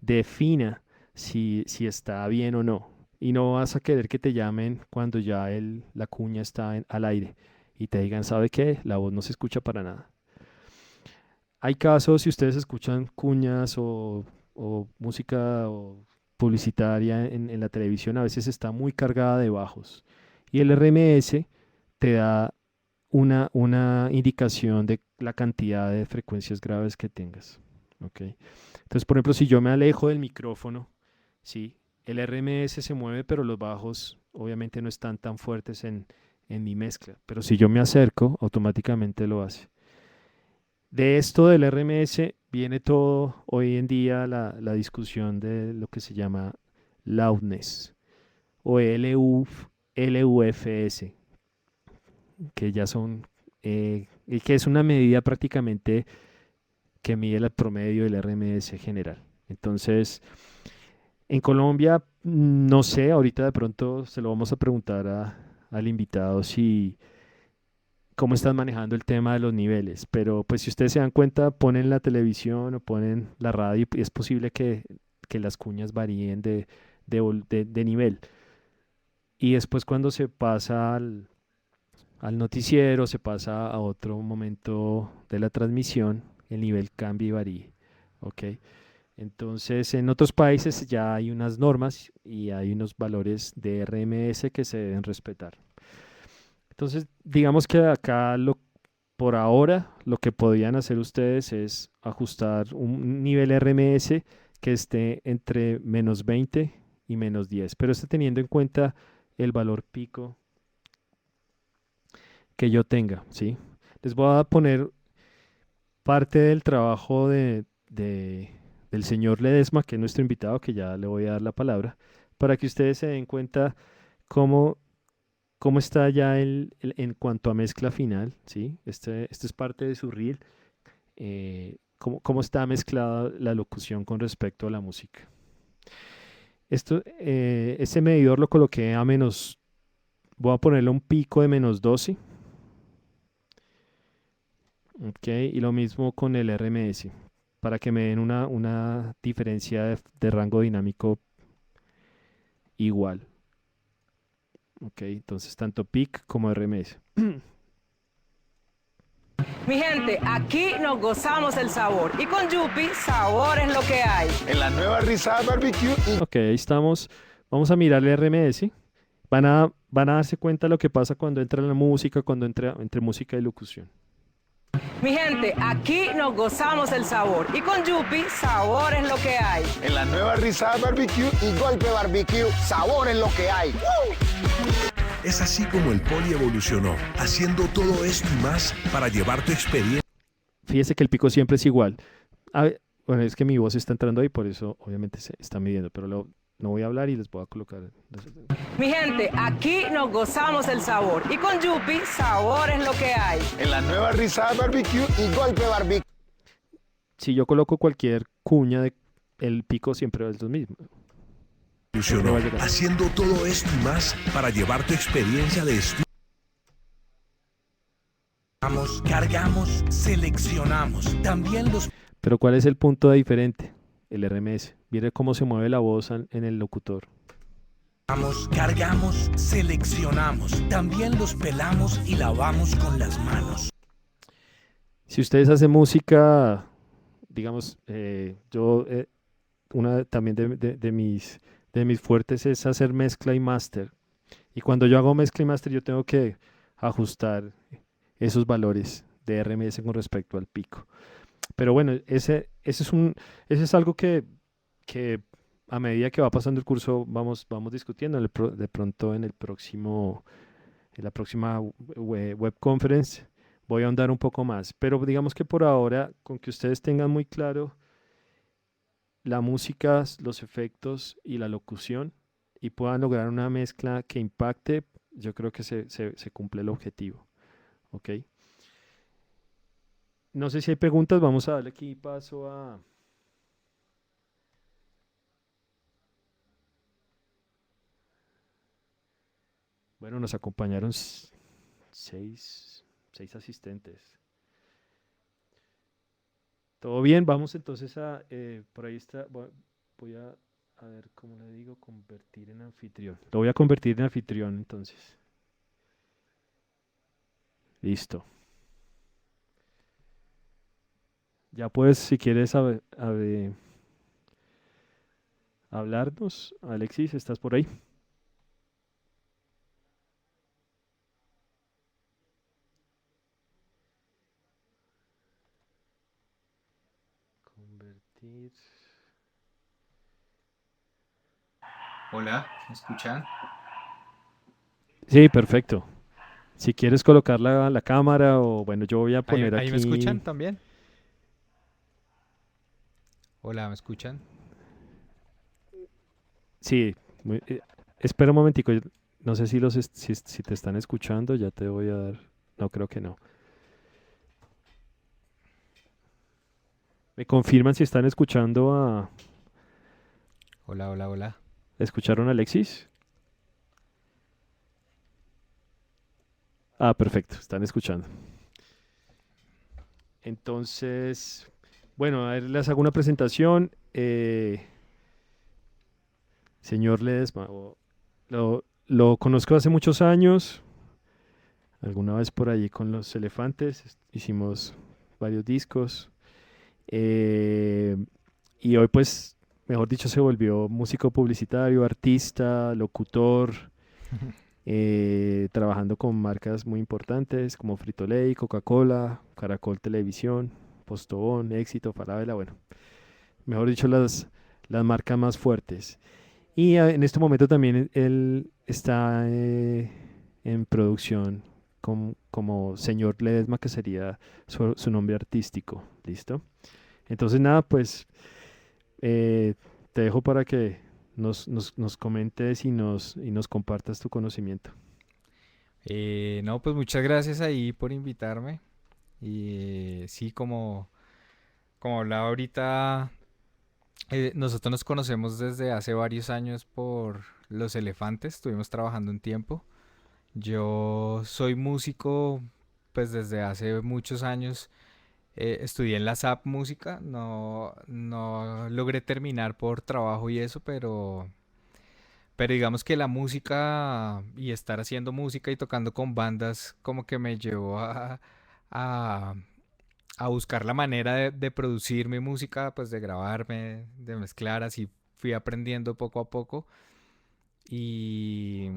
defina si está bien o no. Y no vas a querer que te llamen cuando ya la cuña está al aire y te digan, ¿sabe qué? La voz no se escucha para nada. Hay casos, si ustedes escuchan cuñas o música o publicitaria en la televisión, a veces está muy cargada de bajos. Y el RMS te da una indicación de la cantidad de frecuencias graves que tengas. ¿Ok? Entonces, por ejemplo, si yo me alejo del micrófono, ¿sí? El RMS se mueve, pero los bajos obviamente no están tan fuertes en mi mezcla. Pero si yo me acerco, automáticamente lo hace. De esto del RMS viene todo hoy en día la discusión de lo que se llama loudness o LUFS, que ya son, y que es una medida prácticamente que mide el promedio del RMS general. Entonces, en Colombia, no sé, ahorita de pronto se lo vamos a preguntar al invitado si cómo están manejando el tema de los niveles, pero pues si ustedes se dan cuenta, ponen la televisión o ponen la radio y es posible que las cuñas varíen de nivel. Y después cuando se pasa al noticiero, se pasa a otro momento de la transmisión, el nivel cambia y varía. ¿Ok? Entonces, en otros países ya hay unas normas y hay unos valores de RMS que se deben respetar. Entonces, digamos que acá por ahora lo que podrían hacer ustedes es ajustar un nivel RMS que esté entre -20 y -10, pero está teniendo en cuenta el valor pico que yo tenga, ¿sí? Les voy a poner parte del trabajo del señor Ledesma, que es nuestro invitado, que ya le voy a dar la palabra, para que ustedes se den cuenta cómo está ya en cuanto a mezcla final, ¿sí? Este es parte de su reel, cómo está mezclada la locución con respecto a la música. Este medidor lo coloqué a voy a ponerle un pico de -12. Ok, y lo mismo con el RMS, para que me den una diferencia de rango dinámico igual. Ok, entonces tanto peak como RMS. Mi gente, aquí nos gozamos el sabor y con Yupi, sabor es lo que hay. En la nueva Rizada Barbecue. Ok, ahí estamos. Vamos a mirar el RMS. Van a darse cuenta de lo que pasa cuando entra la música, cuando entra entre música y locución. Mi gente, aquí nos gozamos el sabor y con Yupi, sabor es lo que hay. En la nueva Rizada Barbecue y Golpe Barbecue, sabor es lo que hay. Es así como el Poli evolucionó, haciendo todo esto y más para llevar tu experiencia. Fíjese que el pico siempre es igual. Bueno, es que mi voz está entrando ahí, por eso obviamente se está midiendo, pero no voy a hablar y les voy a colocar. Mi gente, aquí nos gozamos el sabor y con Yupi, sabor es lo que hay. En la nueva Rizada Barbecue y Golpe Barbecue. Si yo coloco cualquier cuña, el pico siempre es lo mismo. Evolucionó, haciendo todo esto y más para llevar tu experiencia de estudio. Cargamos, seleccionamos, también los... Pero ¿cuál es el punto de diferente? El RMS. Mire cómo se mueve la voz en el locutor. Cargamos, seleccionamos, también los pelamos y lavamos con las manos. Si ustedes hacen música, digamos, una también de mis fuertes es hacer mezcla y máster. Y cuando yo hago mezcla y máster, yo tengo que ajustar esos valores de RMS con respecto al pico. Pero bueno, ese es algo que a medida que va pasando el curso vamos discutiendo. De pronto en la próxima web conference voy a ahondar un poco más. Pero digamos que por ahora, con que ustedes tengan muy claro la música, los efectos y la locución y puedan lograr una mezcla que impacte, yo creo que se cumple el objetivo. ¿Ok? No sé si hay preguntas, vamos a darle aquí paso Bueno, nos acompañaron seis asistentes. Todo bien, vamos entonces por ahí está, voy a ver cómo le digo, convertir en anfitrión. Lo voy a convertir en anfitrión entonces. Listo. Ya puedes, si quieres hablarnos, Alexis, ¿estás por ahí? Convertir. Hola, ¿me escuchan? Sí, perfecto. Si quieres colocar la cámara o bueno, yo voy a poner ¿Ahí me escuchan aquí. también? Hola, ¿me escuchan? Sí, espera un momentico. No sé si te están escuchando, ya te voy a dar. No, creo que no. ¿Me confirman si están escuchando Hola, hola, hola. ¿Escucharon a Alexis? Ah, perfecto, están escuchando. Entonces, bueno, a ver, les hago una presentación. Señor Ledesma, lo conozco hace muchos años. Alguna vez por allí con los Elefantes hicimos varios discos. eh, y hoy, pues, mejor dicho, se volvió músico publicitario, artista, locutor, trabajando con marcas muy importantes como Frito-Lay, Coca-Cola, Caracol Televisión, Postobón, Éxito, Falabella, bueno, mejor dicho, las marcas más fuertes. Y en este momento también él está en producción como señor Ledesma, que sería su nombre artístico. ¿Listo? Entonces, nada, pues eh, te dejo para que nos comentes y nos compartas tu conocimiento. No, pues muchas gracias ahí por invitarme. Y sí, como hablaba ahorita, nosotros nos conocemos desde hace varios años por Los Elefantes, estuvimos trabajando un tiempo. Yo soy músico pues desde hace muchos años. Estudié en la SAP Música, no logré terminar por trabajo y eso, pero digamos que la música y estar haciendo música y tocando con bandas como que me llevó a, a buscar la manera de producir mi música, pues de grabarme, de mezclar, así fui aprendiendo poco a poco y,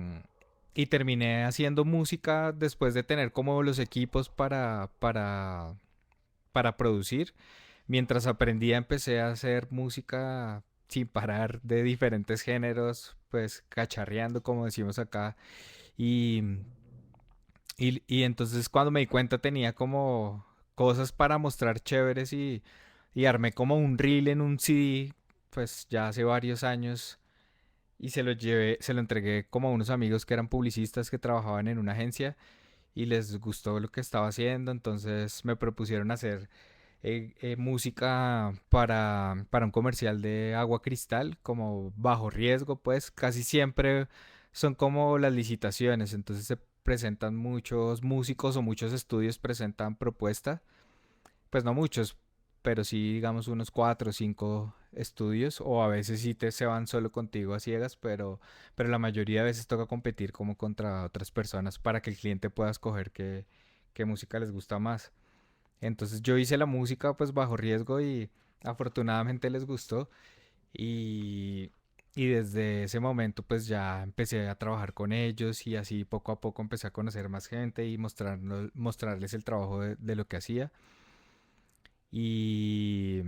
y terminé haciendo música después de tener como los equipos para producir. Mientras aprendía empecé a hacer música sin parar de diferentes géneros, pues cacharreando como decimos acá. Y, y entonces cuando me di cuenta tenía como cosas para mostrar chéveres y armé como un reel en un CD, pues ya hace varios años. Y se lo entregué como a unos amigos que eran publicistas que trabajaban en una agencia y les gustó lo que estaba haciendo, entonces me propusieron hacer música para un comercial de agua cristal, como bajo riesgo, pues casi siempre son como las licitaciones, entonces se presentan muchos músicos o muchos estudios presentan propuesta, pues no muchos, pero sí digamos unos cuatro o cinco estudios, o a veces sí se van solo contigo a ciegas, pero la mayoría de veces toca competir como contra otras personas para que el cliente pueda escoger qué música les gusta más. Entonces yo hice la música pues bajo riesgo y afortunadamente les gustó y, y desde ese momento pues ya empecé a trabajar con ellos y así poco a poco empecé a conocer más gente y mostrarles el trabajo de lo que hacía y,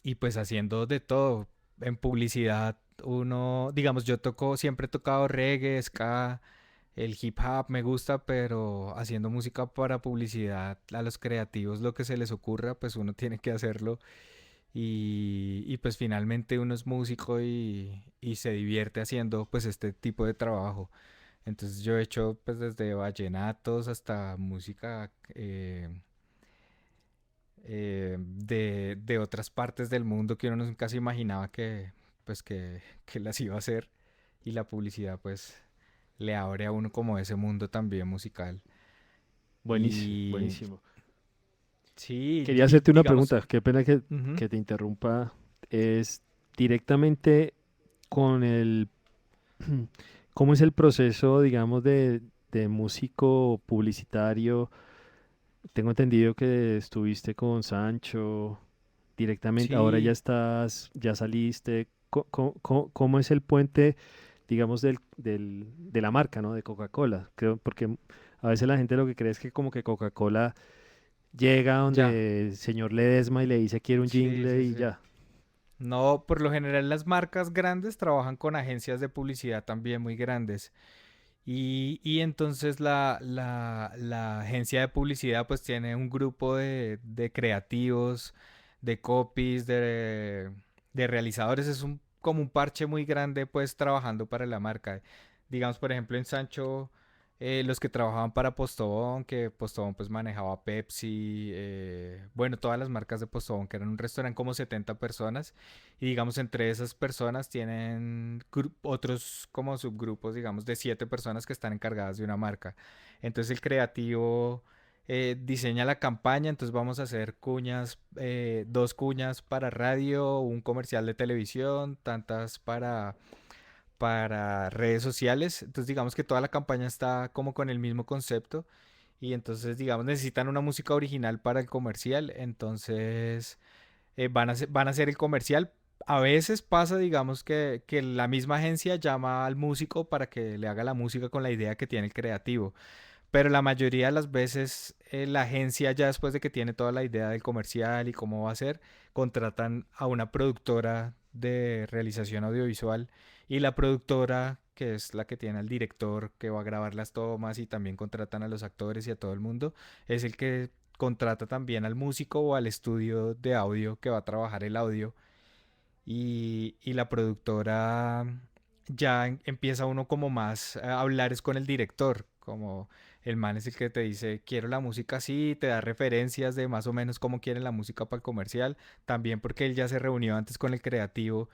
y pues haciendo de todo. En publicidad uno, digamos, siempre he tocado reggae, ska, el hip hop me gusta, pero haciendo música para publicidad, a los creativos lo que se les ocurra, pues uno tiene que hacerlo. Y pues finalmente uno es músico y se divierte haciendo pues este tipo de trabajo. Entonces yo he hecho pues desde vallenatos hasta música de otras partes del mundo que uno nunca se imaginaba que pues que las iba a hacer. Y la publicidad pues le abre a uno como ese mundo también musical. Buenísimo, Y buenísimo. sí, Quería y hacerte una digamos, pregunta, qué pena ujú, que te interrumpa. Es directamente con el, ¿cómo es el proceso, digamos, de músico publicitario? Tengo entendido que estuviste con Sancho directamente, ahora ya sí, estás, ya saliste. ¿Cómo es el puente, digamos, de la marca, ¿no? De Coca-Cola? Creo, porque a veces la gente lo que cree es que como que Coca-Cola llega ya, donde el señor Ledesma y le dice quiero un sí, jingle sí, y sí. ya. No, por lo general las marcas grandes trabajan con agencias de publicidad también muy grandes. Y entonces la agencia de publicidad pues tiene un grupo de creativos, de copies, de realizadores. Es como un parche muy grande pues trabajando para la marca. Digamos, por ejemplo, en Sancho, los que trabajaban para Postobón, que Postobón pues manejaba Pepsi, bueno, todas las marcas de Postobón, que eran un restaurante como 70 personas. Y digamos, entre esas personas tienen otros como subgrupos, digamos, de 7 personas que están encargadas de una marca. Entonces el creativo diseña la campaña, entonces vamos a hacer cuñas, 2 cuñas para radio, un comercial de televisión, tantas para redes sociales. Entonces digamos que toda la campaña está como con el mismo concepto y entonces digamos necesitan una música original para el comercial, entonces van a hacer el comercial. A veces pasa, digamos, que la misma agencia llama al músico para que le haga la música con la idea que tiene el creativo. Pero la mayoría de las veces la agencia ya después de que tiene toda la idea del comercial y cómo va a ser, contratan a una productora de realización audiovisual y la productora, que es la que tiene al director que va a grabar las tomas y también contratan a los actores y a todo el mundo, es el que contrata también al músico o al estudio de audio que va a trabajar el audio y la productora ya empieza uno como más a hablar es con el director, como el man es el que te dice, quiero la música así, te da referencias de más o menos cómo quieren la música para el comercial, también porque él ya se reunió antes con el creativo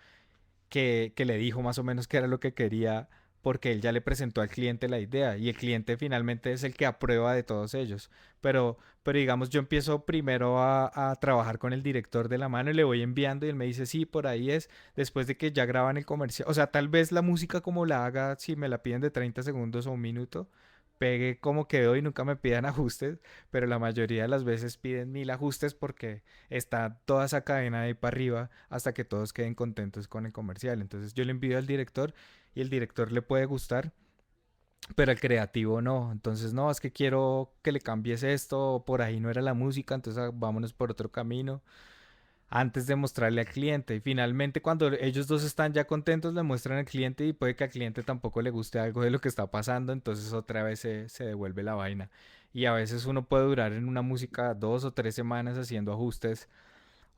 que le dijo más o menos qué era lo que quería, porque él ya le presentó al cliente la idea y el cliente finalmente es el que aprueba de todos ellos. Pero digamos, yo empiezo primero a trabajar con el director de la mano y le voy enviando y él me dice, sí, por ahí es, después de que ya graban el comercial. O sea, tal vez la música como la haga, si me la piden de 30 segundos o un minuto, pegue como quedó y nunca me pidan ajustes, pero la mayoría de las veces piden 1000 ajustes porque está toda esa cadena de ahí para arriba hasta que todos queden contentos con el comercial. Entonces yo le envío al director y el director le puede gustar, pero el creativo no. Entonces, no, es que quiero que le cambies esto, o por ahí no era la música, entonces vámonos por otro camino antes de mostrarle al cliente. Y finalmente, cuando ellos dos están ya contentos, le muestran al cliente y puede que al cliente tampoco le guste algo de lo que está pasando, entonces otra vez se devuelve la vaina. Y a veces uno puede durar en una música 2 o 3 semanas haciendo ajustes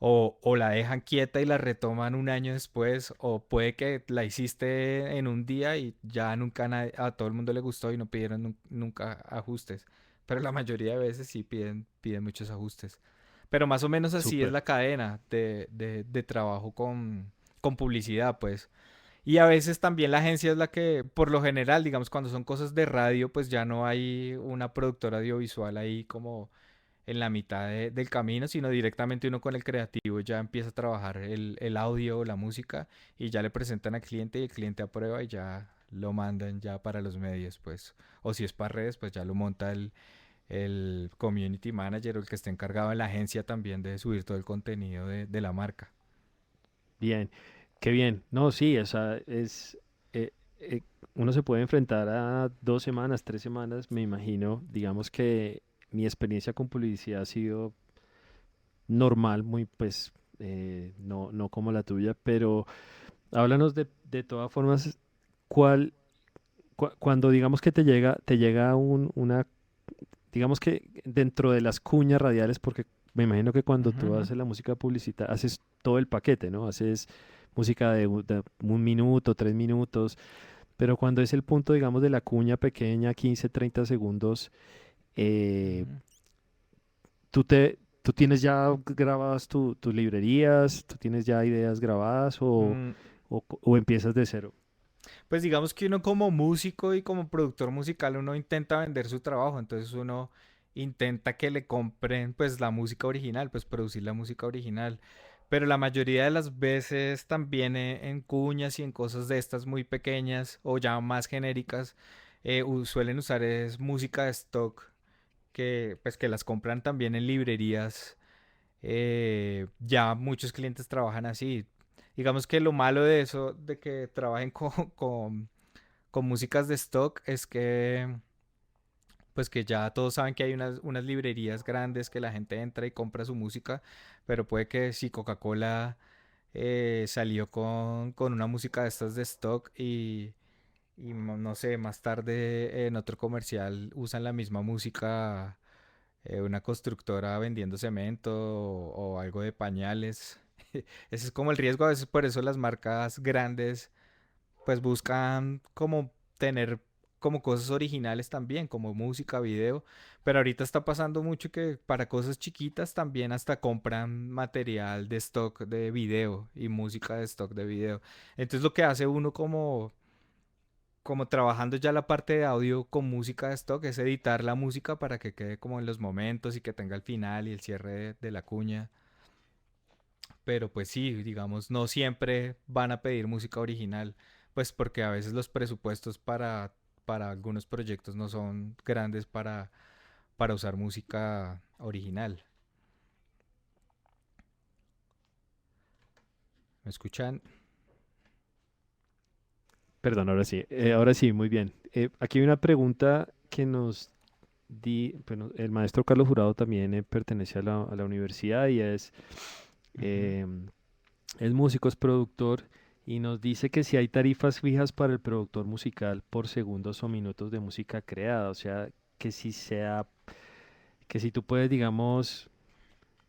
o la dejan quieta y la retoman un año después, o puede que la hiciste en un día y ya nunca a todo el mundo le gustó y no pidieron nunca ajustes. Pero la mayoría de veces sí piden muchos ajustes. Pero más o menos así es Súper. la cadena de trabajo con publicidad, pues. Y a veces también la agencia es la que, por lo general, digamos, cuando son cosas de radio, pues ya no hay una productora audiovisual ahí como en la mitad del camino, sino directamente uno con el creativo ya empieza a trabajar el audio o la música y ya le presentan al cliente y el cliente aprueba y ya lo mandan ya para los medios, pues. O si es para redes, pues ya lo monta el community manager o el que esté encargado en la agencia también de subir todo el contenido de la marca. Bien, qué bien. No, sí, o sea, eh, eh, uno se puede enfrentar a 2 semanas, 3 semanas, me imagino. Digamos que mi experiencia con publicidad ha sido normal, muy pues no como la tuya, pero háblanos de todas formas, ¿cuál, cuando digamos que te llega digamos que dentro de las cuñas radiales, porque me imagino que cuando Ujú, tú ujú. haces la música publicitaria, haces todo el paquete, ¿no? Haces música de 1 minuto, 3 minutos, pero cuando es el punto, digamos, de la cuña pequeña, 15, 30 segundos, eh, Ujú. tú tienes ya grabadas tus librerías, tú tienes ya ideas grabadas Mm, o empiezas de cero. Pues digamos que uno como músico y como productor musical, uno intenta vender su trabajo, entonces uno intenta que le compren pues la música original, pues producir la música original. Pero la mayoría de las veces también en cuñas y en cosas de estas muy pequeñas o ya más genéricas, suelen usar es música de stock que pues que las compran también en librerías. Ya muchos clientes trabajan así. Digamos que lo malo de eso, de que trabajen con músicas de stock, es que pues que ya todos saben que hay unas librerías grandes que la gente entra y compra su música, pero puede que si Coca-Cola salió con una música de estas de stock y no sé, más tarde en otro comercial usan la misma música, una constructora vendiendo cemento o algo de pañales. Ese es como el riesgo, a veces por eso las marcas grandes pues buscan como tener como cosas originales también, como música, video, pero ahorita está pasando mucho que para cosas chiquitas también hasta compran material de stock de video y música de stock de video. Entonces lo que hace uno como trabajando ya la parte de audio con música de stock es editar la música para que quede como en los momentos y que tenga el final y el cierre de la cuña. Pero pues sí, digamos, no siempre van a pedir música original, pues porque a veces los presupuestos para algunos proyectos no son grandes para usar música original. ¿Me escuchan? Perdón, ahora sí, muy bien. Aquí hay una pregunta que bueno, el maestro Carlos Jurado también pertenece a la universidad y Ujú. em, es músico, es productor y nos dice que si hay tarifas fijas para el productor musical por segundos o minutos de música creada, o sea, que si sea, que si tú puedes, digamos,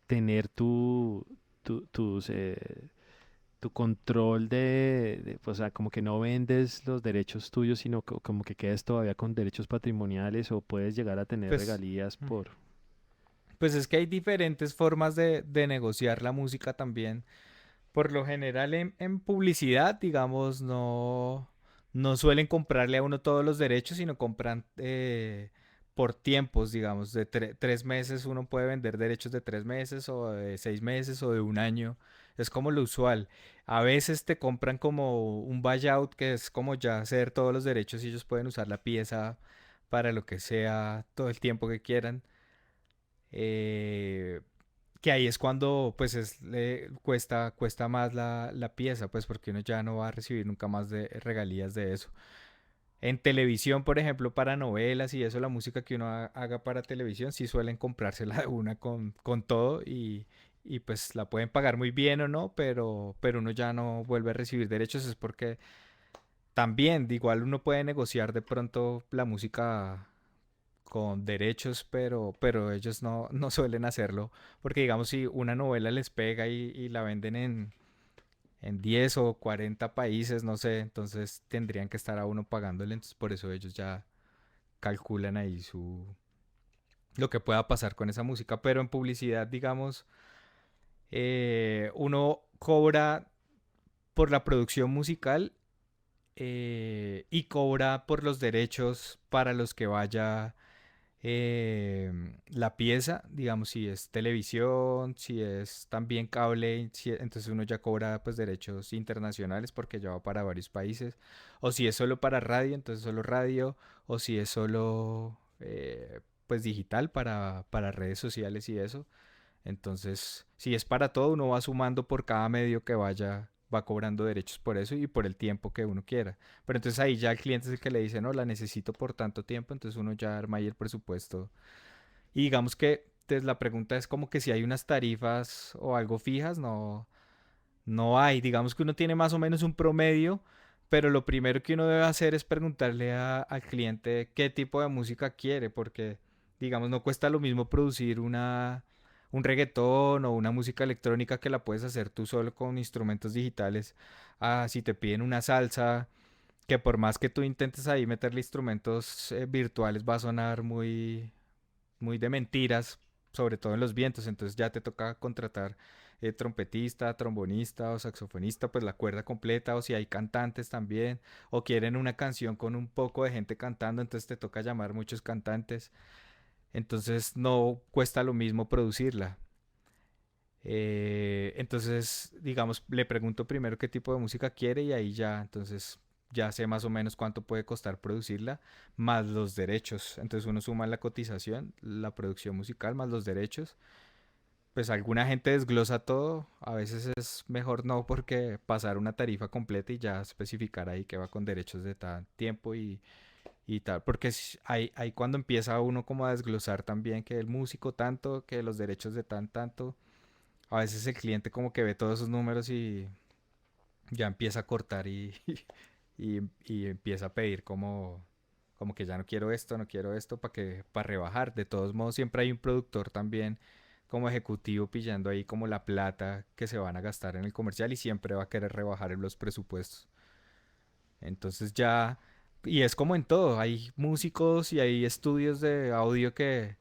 tener tus, tu control o sea, como que no vendes los derechos tuyos, sino como que quedes todavía con derechos patrimoniales o puedes llegar a tener Pues, regalías mm, por... pues es que hay diferentes formas de negociar la música también. Por lo general en publicidad, digamos, no suelen comprarle a uno todos los derechos, sino compran por tiempos, digamos, de 3 meses uno puede vender derechos de 3 meses o de 6 meses o de un año. Es como lo usual. A veces te compran como un buyout, que es como ya hacer todos los derechos y ellos pueden usar la pieza para lo que sea todo el tiempo que quieran. Eh, que ahí es cuando pues cuesta más la pieza, pues porque uno ya no va a recibir nunca más de regalías de eso. En televisión, por ejemplo, para novelas y eso, la música que uno haga para televisión, sí suelen comprársela de una con todo y pues la pueden pagar muy bien o no, pero uno ya no vuelve a recibir derechos, es porque también, de igual uno puede negociar de pronto la música con derechos, pero ellos no suelen hacerlo, porque digamos si una novela les pega y la venden en 10 o 40 países, no sé, entonces tendrían que estar a uno pagándole, entonces por eso ellos ya calculan ahí lo que pueda pasar con esa música, pero en publicidad, digamos, uno cobra por la producción musical y cobra por los derechos para los que vaya la pieza, digamos, si es televisión, si es también cable, entonces uno ya cobra pues derechos internacionales porque ya va para varios países, o si es solo para radio, entonces solo radio, o si es solo pues digital para redes sociales y eso. Entonces, si es para todo, uno va sumando por cada medio que vaya, va cobrando derechos por eso y por el tiempo que uno quiera. Pero entonces ahí ya el cliente es el que le dice, no, la necesito por tanto tiempo, entonces uno ya arma ahí el presupuesto. Y digamos que entonces la pregunta es como que si hay unas tarifas o algo fijas, no hay. Digamos que uno tiene más o menos un promedio, pero lo primero que uno debe hacer es preguntarle al cliente qué tipo de música quiere, porque digamos no cuesta lo mismo producir un reggaetón o una música electrónica que la puedes hacer tú solo con instrumentos digitales. Si te piden una salsa, que por más que tú intentes ahí meterle instrumentos virtuales va a sonar muy de mentiras, sobre todo en los vientos, entonces ya te toca contratar trompetista, trombonista o saxofonista, pues la cuerda completa, o si hay cantantes también, o quieren una canción con un poco de gente cantando, entonces te toca llamar muchos cantantes, entonces no cuesta lo mismo producirla. Entonces, digamos, le pregunto primero qué tipo de música quiere y ahí ya, entonces ya sé más o menos cuánto puede costar producirla, más los derechos. Entonces uno suma la cotización, la producción musical, más los derechos. Pues alguna gente desglosa todo, a veces es mejor no porque pasar una tarifa completa y ya especificar ahí que va con derechos de tal tiempo y tal, porque ahí cuando empieza uno como a desglosar también que el músico tanto, que los derechos de tanto, a veces el cliente como que ve todos esos números y ya empieza a cortar y empieza a pedir como que ya no quiero esto, no quiero esto para rebajar. De todos modos, siempre hay un productor también como ejecutivo pillando ahí como la plata que se van a gastar en el comercial y siempre va a querer rebajar en los presupuestos. Entonces ya, y es como en todo, hay músicos y hay estudios de audio que,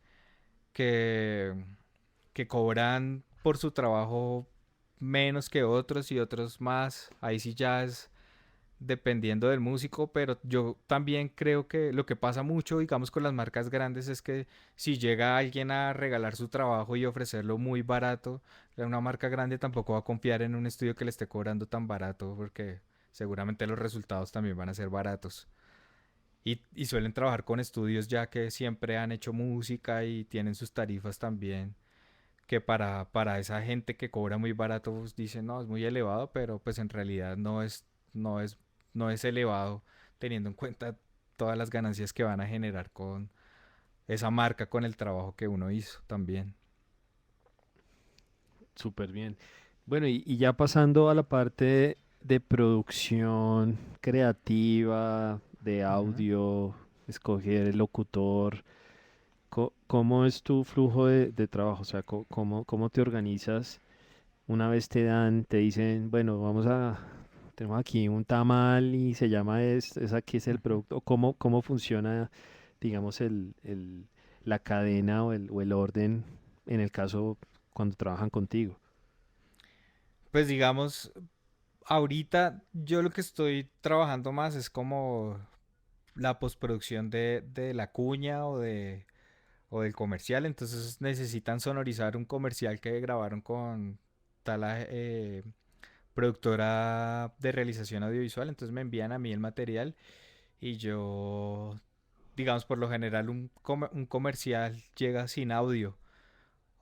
que cobran por su trabajo menos que otros y otros más. Ahí sí ya es dependiendo del músico, pero yo también creo que lo que pasa mucho, digamos, con las marcas grandes es que si llega alguien a regalar su trabajo y ofrecerlo muy barato, una marca grande tampoco va a confiar en un estudio que le esté cobrando tan barato porque seguramente los resultados también van a ser baratos. Y suelen trabajar con estudios ya que siempre han hecho música y tienen sus tarifas también, que para esa gente que cobra muy barato pues, dicen, no, es muy elevado, pero pues en realidad no es, no es elevado teniendo en cuenta todas las ganancias que van a generar con esa marca, con el trabajo que uno hizo también. Súper bien. Bueno, y ya pasando a la parte de producción creativa, de Ujú. audio, escoger el locutor, ¿cómo es tu flujo de trabajo? O sea, ¿cómo te organizas una vez te dicen, bueno, tenemos aquí un tamal y se llama es aquí es el producto? ¿Cómo funciona, digamos, la cadena o el orden en el caso cuando trabajan contigo? Pues digamos, ahorita yo lo que estoy trabajando más es como la postproducción de la cuña o del comercial, entonces necesitan sonorizar un comercial que grabaron con tal productora de realización audiovisual, entonces me envían a mí el material y yo, digamos, por lo general un comercial llega sin audio.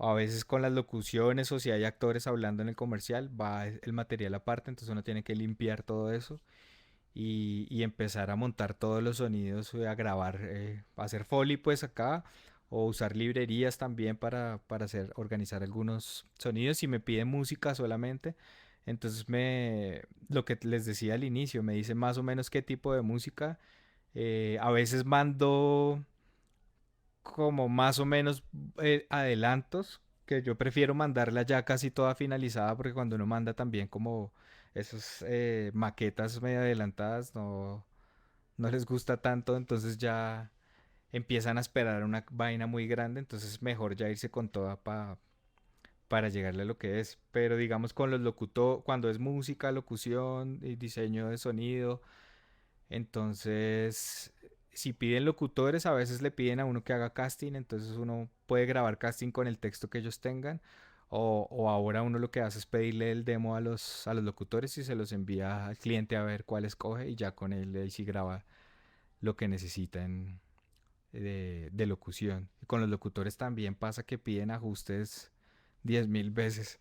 O a veces con las locuciones o si hay actores hablando en el comercial, va el material aparte, entonces uno tiene que limpiar todo eso y empezar a montar todos los sonidos, a grabar, hacer Foley pues acá, o usar librerías también para organizar algunos sonidos. Si me piden música solamente, entonces lo que les decía al inicio, me dicen más o menos qué tipo de música. A veces mando como más o menos adelantos, que yo prefiero mandarla ya casi toda finalizada, porque cuando uno manda también como esas maquetas medio adelantadas, no les gusta tanto, entonces ya empiezan a esperar una vaina muy grande, entonces mejor ya irse con toda para llegarle a lo que es. Pero digamos con los locutores, cuando es música, locución y diseño de sonido, entonces, si piden locutores, a veces le piden a uno que haga casting, entonces uno puede grabar casting con el texto que ellos tengan, o ahora uno lo que hace es pedirle el demo a los locutores y se los envía al cliente a ver cuál escoge y ya con él ahí sí graba lo que necesitan de locución. Y con los locutores también pasa que piden ajustes 10.000 veces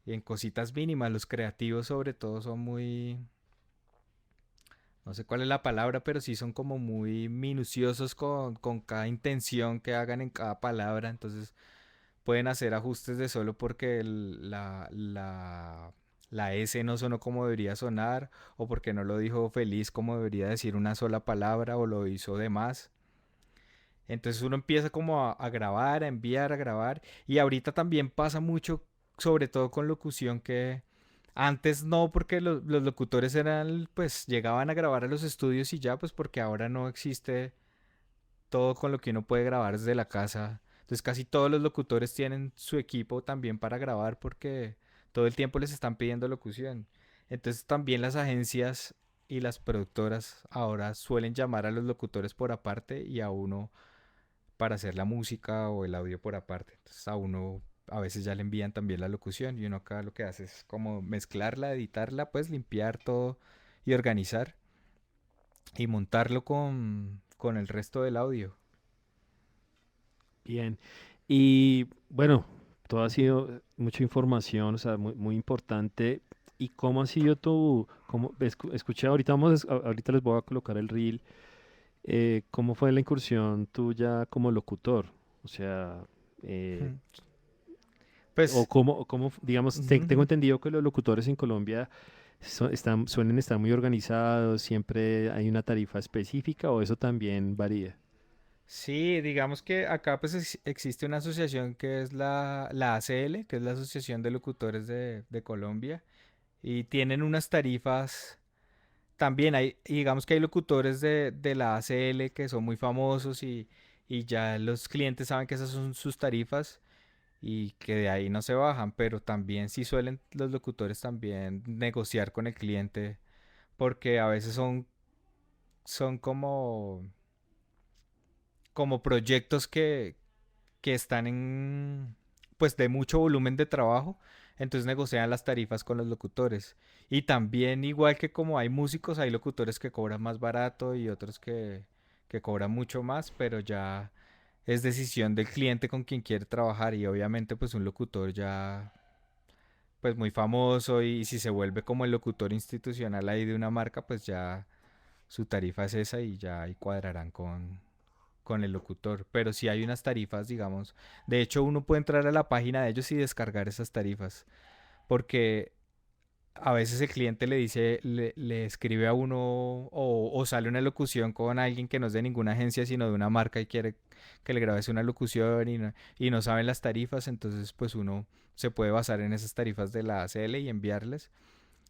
y en cositas mínimas, los creativos sobre todo son muy no sé cuál es la palabra, pero sí son como muy minuciosos con cada intención que hagan en cada palabra. Entonces pueden hacer ajustes de solo porque la S no sonó como debería sonar, o porque no lo dijo feliz como debería decir una sola palabra, o lo hizo de más. Entonces uno empieza como a grabar, a enviar, a grabar. Y ahorita también pasa mucho, sobre todo con locución, que antes no, porque los locutores eran, pues llegaban a grabar a los estudios y ya, pues porque ahora no existe todo con lo que uno puede grabar desde la casa. Entonces casi todos los locutores tienen su equipo también para grabar porque todo el tiempo les están pidiendo locución. Entonces también las agencias y las productoras ahora suelen llamar a los locutores por aparte y a uno para hacer la música o el audio por aparte. Entonces a uno a veces ya le envían también la locución y uno acá lo que hace es como mezclarla, editarla, pues limpiar todo y organizar y montarlo con el resto del audio. Bien. Y bueno, todo ha sido mucha información, o sea, muy, muy importante. ¿Y cómo ha sido escuché ahorita, ahorita les voy a colocar el reel, cómo fue la incursión tuya como locutor? O sea, eh, Hmm. o Pues digamos, tengo ujú. entendido que los locutores en Colombia suelen estar muy organizados, siempre hay una tarifa específica o eso también varía. Sí, digamos que acá pues existe una asociación que es la ACL, que es la Asociación de Locutores de Colombia, y tienen unas tarifas. También hay, y digamos que hay locutores de la ACL que son muy famosos y ya los clientes saben que esas son sus tarifas y que de ahí no se bajan, pero también sí suelen los locutores también negociar con el cliente porque a veces son como proyectos que están en, pues de mucho volumen de trabajo, entonces negocian las tarifas con los locutores. Y también, igual que como hay músicos, hay locutores que cobran más barato y otros que cobran mucho más, pero ya es decisión del cliente con quien quiere trabajar y obviamente pues un locutor ya pues muy famoso y si se vuelve como el locutor institucional ahí de una marca, pues ya su tarifa es esa y ya ahí cuadrarán con el locutor, pero sí hay unas tarifas, digamos. De hecho, uno puede entrar a la página de ellos y descargar esas tarifas, porque a veces el cliente le dice, le escribe a uno o sale una locución con alguien que no es de ninguna agencia, sino de una marca y quiere que le grabes una locución y no saben las tarifas, entonces pues uno se puede basar en esas tarifas de la ACL y enviarles.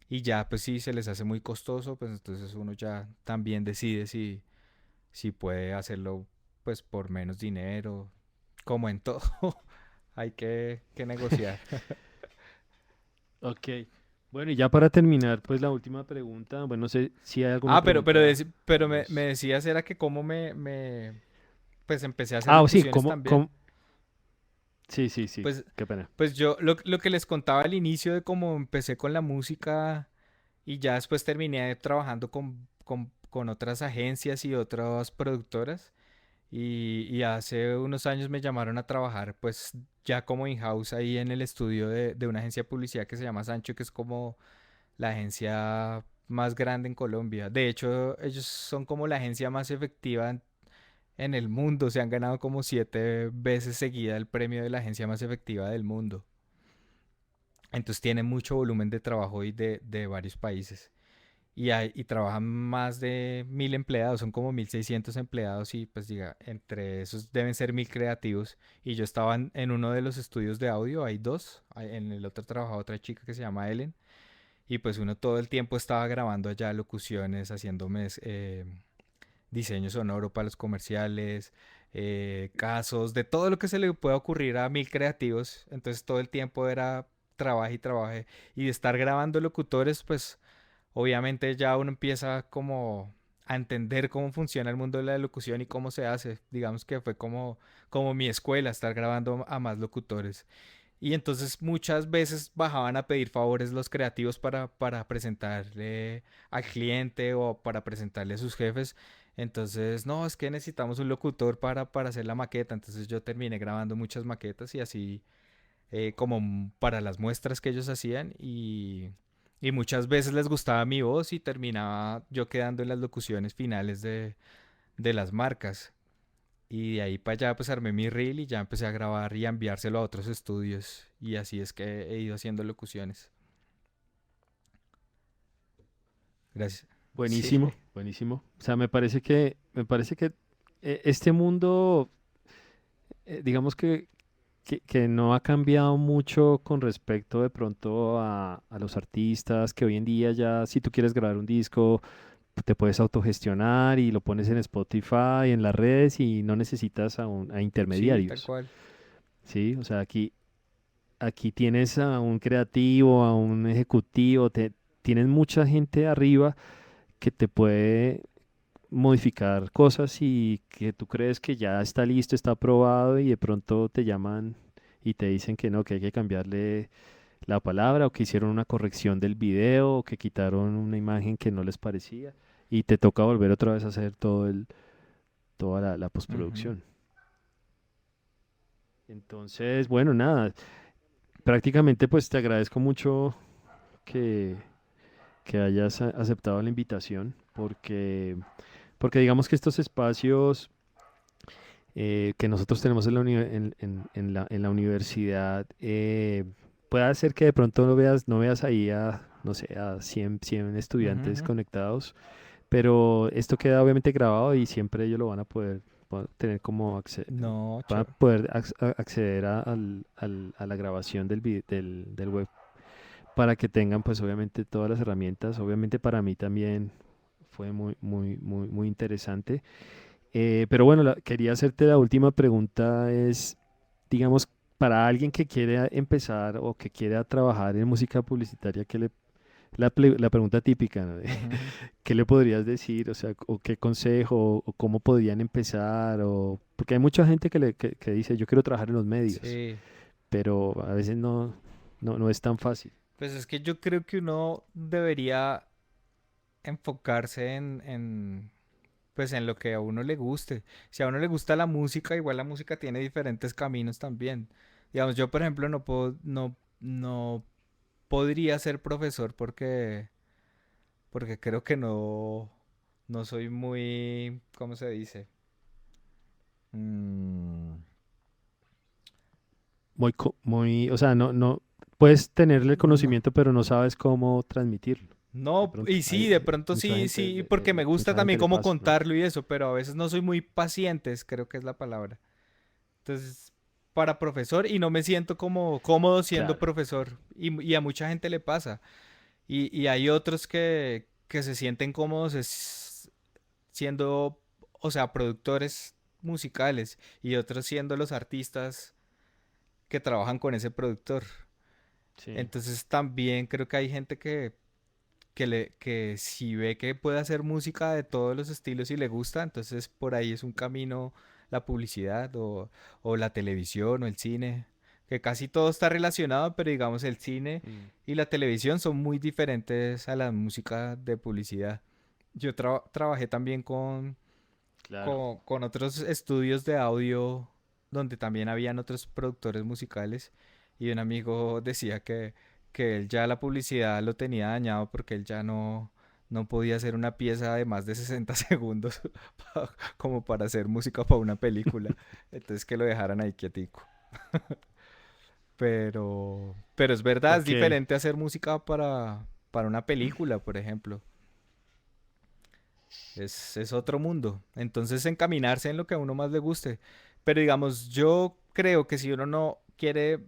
Y ya, pues si se les hace muy costoso, pues entonces uno ya también decide si puede hacerlo pues por menos dinero, como en todo, hay que negociar. Ok. Bueno, y ya para terminar, pues la última pregunta, bueno, no sé si hay alguna Ah, pregunta pero que me nos... decías era que cómo pues empecé a hacer Ah, sí, locuciones también. Sí, sí, sí, Pues, qué pena. pues yo lo que les contaba al inicio de cómo empecé con la música y ya después terminé trabajando con otras agencias y otras productoras. Y hace unos años me llamaron a trabajar pues ya como in-house ahí en el estudio de una agencia de publicidad que se llama Sancho, que es como la agencia más grande en Colombia. De hecho, ellos son como la agencia más efectiva en el mundo. Se han ganado como 7 veces seguida el premio de la agencia más efectiva del mundo. Entonces tienen mucho volumen de trabajo y de varios países y trabajan más de 1.000 empleados, son como 1.600 empleados y pues diga, entre esos deben ser 1.000 creativos. Y yo estaba en uno de los estudios de audio, hay dos, en el otro trabajaba otra chica que se llama Ellen y pues uno todo el tiempo estaba grabando allá locuciones, haciéndome diseño sonoro para los comerciales, casos, de todo lo que se le pueda ocurrir a 1.000 creativos. Entonces todo el tiempo era trabajo y trabajo y de estar grabando locutores pues obviamente ya uno empieza como a entender cómo funciona el mundo de la locución y cómo se hace. Digamos que fue como mi escuela, estar grabando a más locutores. Y entonces muchas veces bajaban a pedir favores los creativos para presentarle al cliente o para presentarle a sus jefes. Entonces, no, es que necesitamos un locutor para hacer la maqueta. Entonces yo terminé grabando muchas maquetas y así como para las muestras que ellos hacían y muchas veces les gustaba mi voz y terminaba yo quedando en las locuciones finales de las marcas. Y de ahí para allá pues armé mi reel y ya empecé a grabar y a enviárselo a otros estudios y así es que he ido haciendo locuciones. Gracias. Sí. Buenísimo, buenísimo. O sea, me parece que este mundo, digamos que no ha cambiado mucho con respecto de pronto a los artistas, que hoy en día ya si tú quieres grabar un disco, te puedes autogestionar y lo pones en Spotify, en las redes y no necesitas a Sí, tal intermediarios. cual. Sí, o sea, aquí aquí tienes a un creativo, a un ejecutivo, tienes mucha gente arriba que te puede modificar cosas y que tú crees que ya está listo, está aprobado y de pronto te llaman y te dicen que no, que hay que cambiarle la palabra o que hicieron una corrección del video o que quitaron una imagen que no les parecía y te toca volver otra vez a hacer toda la Ujú. postproducción. Entonces, bueno, nada, prácticamente pues te agradezco mucho que, que hayas aceptado la invitación porque digamos que estos espacios que nosotros tenemos en en la universidad, puede ser que de pronto no veas ahí a, no sé, a 100 Ujú, estudiantes ujú. conectados, pero esto queda obviamente grabado y siempre ellos lo van a poder tener como No, van a chévere. poder acceder a la grabación del web para que tengan pues obviamente todas las herramientas. Obviamente para mí también fue muy interesante. Pero bueno, quería hacerte la última pregunta es, digamos, para alguien que quiere empezar o que quiera trabajar en música publicitaria, la pregunta típica, ¿no? Ujú, ujú. ¿Qué le podrías decir? O sea, o qué consejo, o cómo podrían empezar, o porque hay mucha gente que dice, yo quiero trabajar en los medios, Sí, pero a veces no es tan fácil. pues es que yo creo que uno debería enfocarse pues en lo que a uno le guste. Si a uno le gusta la música, igual la música tiene diferentes caminos también. Digamos, yo por ejemplo no podría ser profesor porque creo que no soy muy, ¿cómo se dice? Mm, O sea, no, puedes tenerle el no. conocimiento, pero no sabes cómo transmitirlo. De No, pronto, y sí, de pronto mucha sí, gente, sí, porque me gusta mucha también gente le cómo pasa, ¿no? contarlo y eso, pero a veces no soy muy pacientes, creo que es la palabra. Entonces, para profesor, y no me siento como cómodo siendo Claro, profesor, y a mucha gente le pasa. Y hay otros que se sienten cómodos siendo, o sea, productores musicales, y otros siendo los artistas que trabajan con ese productor. sí. Entonces, también creo que hay gente que si ve que puede hacer música de todos los estilos y le gusta, entonces por ahí es un camino la publicidad o la televisión o el cine, que casi todo está relacionado, pero digamos el cine Mm, y la televisión son muy diferentes a la música de publicidad. Yo trabajé también claro. con otros estudios de audio donde también habían otros productores musicales y un amigo decía que él ya la publicidad lo tenía dañado porque él ya no podía hacer una pieza de más de 60 segundos como para hacer música para una película. Entonces que lo dejaran ahí quietico. Pero es verdad, es Ok, diferente hacer música para una película, por ejemplo. Es otro mundo. Entonces encaminarse en lo que a uno más le guste. Pero digamos, yo creo que si uno no quiere,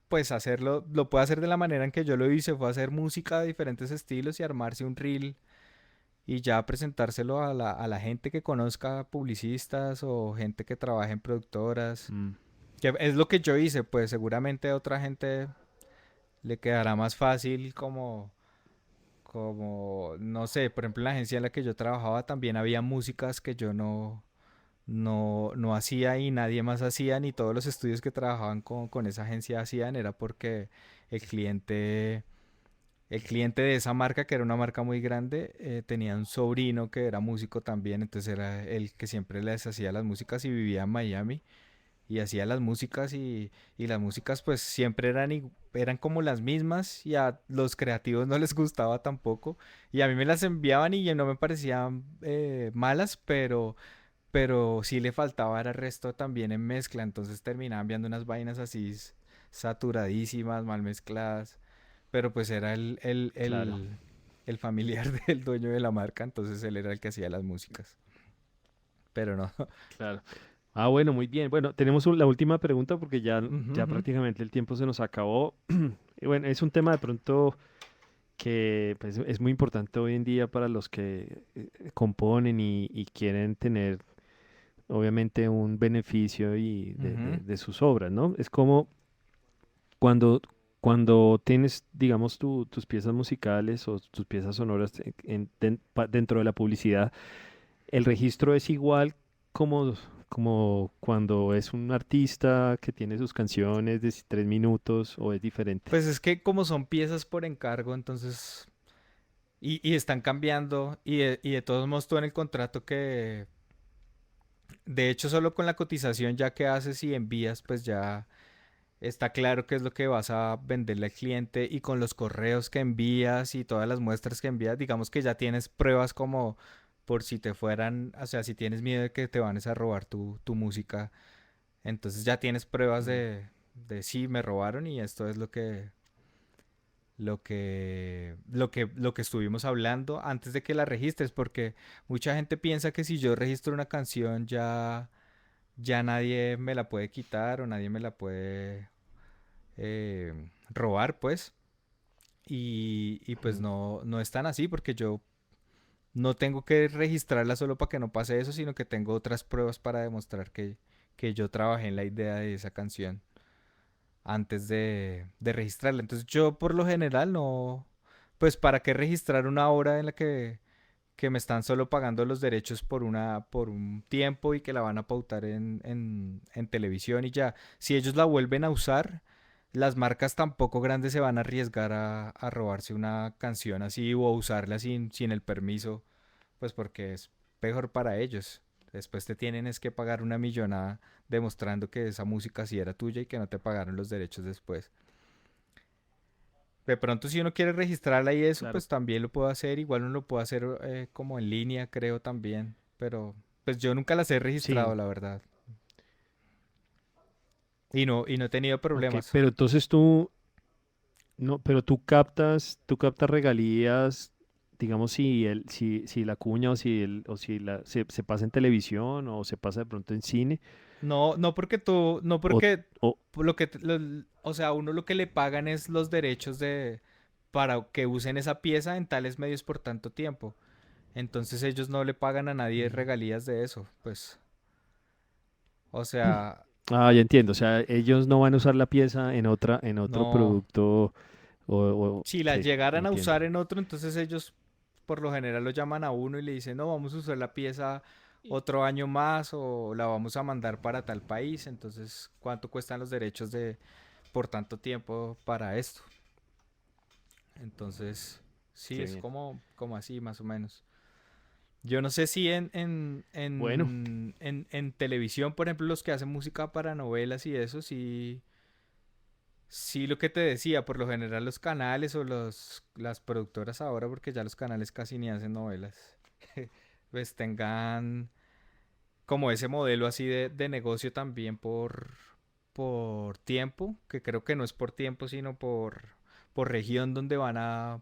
pues hacerlo, lo puede hacer de la manera en que yo lo hice, fue hacer música de diferentes estilos y armarse un reel y ya presentárselo a a la gente que conozca publicistas o gente que trabaje en productoras. mm, Que es lo que yo hice, pues seguramente a otra gente le quedará más fácil como, no sé, por ejemplo, en la agencia en la que yo trabajaba también había músicas que yo no hacía y nadie más hacía, ni todos los estudios que trabajaban con esa agencia hacían, era porque el cliente, el cliente de esa marca, que era una marca muy grande, tenía un sobrino que era músico también, entonces era el que siempre les hacía las músicas y vivía en Miami y hacía las músicas y las músicas pues siempre eran como las mismas y a los creativos no les gustaba tampoco y a mí me las enviaban y no me parecían malas, pero sí le faltaba era el resto también en mezcla, entonces terminaban viendo unas vainas así saturadísimas, mal mezcladas, pero pues era claro, el familiar del dueño de la marca, entonces él era el que hacía las músicas, pero no. claro. Ah, bueno, muy bien. Bueno, tenemos la última pregunta porque Ujú, ya ujú. prácticamente el tiempo se nos acabó. Y bueno, es un tema de pronto que pues, es muy importante hoy en día para los que componen y quieren tener, obviamente, un beneficio Ujú. de sus obras, ¿no? Es como Cuando, cuando tienes, digamos, tus piezas musicales o tus piezas sonoras dentro de la publicidad, el registro es igual como, como cuando es un artista que tiene sus canciones de 3 minutos o es diferente. Pues es que como son piezas por encargo, entonces, y están cambiando, y de todos modos tú en el contrato que, de hecho, solo con la cotización ya que haces y envías, pues ya está claro qué es lo que vas a venderle al cliente y con los correos que envías y todas las muestras que envías, digamos que ya tienes pruebas como por si te fueran, o sea, si tienes miedo de que te van a robar tu música, entonces ya tienes pruebas Mm. de sí, me robaron y esto es lo que estuvimos hablando antes de que la registres, porque mucha gente piensa que si yo registro una canción ya nadie me la puede quitar o nadie me la puede robar, pues. Y pues Mm. no es tan así porque yo no tengo que registrarla solo para que no pase eso, sino que tengo otras pruebas para demostrar que yo trabajé en la idea de esa canción antes de registrarla. Entonces yo por lo general no, pues para qué registrar una obra en la que me están solo pagando los derechos por un tiempo y que la van a pautar en televisión y ya. Si ellos la vuelven a usar, las marcas tampoco grandes se van a arriesgar a robarse una canción así o a usarla sin el permiso, pues porque es peor para ellos. Después te tienen es que pagar una millonada demostrando que esa música sí era tuya y que no te pagaron los derechos después. De pronto si uno quiere registrarla y eso, Claro. pues también lo puedo hacer. Igual uno lo puede hacer como en línea, creo también. Pero pues yo nunca las he Sí, registrado, la verdad. Y no he tenido ok, problemas. pero entonces tú, no, pero tú captas regalías, digamos, si la cuña o si se pasa en televisión o se pasa de pronto en cine, No, no porque no o, porque o- lo que, o sea, a uno lo que le pagan es los derechos para que usen esa pieza en tales medios por tanto tiempo. Entonces ellos no le pagan a nadie Mm. regalías de eso, pues, o sea, Ya entiendo, o sea, ellos no van a usar la pieza en otro no, producto si la sí, llegaran a entiendo. usar en otro, entonces ellos por lo general lo llaman a uno y le dicen, no, vamos a usar la pieza otro año más o la vamos a mandar para tal país, entonces, ¿cuánto cuestan los derechos de por tanto tiempo para esto? Entonces, sí, Qué es bien. como así, más o menos. Yo no sé si Bueno, en televisión, por ejemplo, los que hacen música para novelas y eso, sí, sí lo que te decía, por lo general los canales o las productoras ahora, porque ya los canales casi ni hacen novelas, pues tengan como ese modelo así de negocio también por tiempo, que creo que no es por tiempo, sino por región donde van a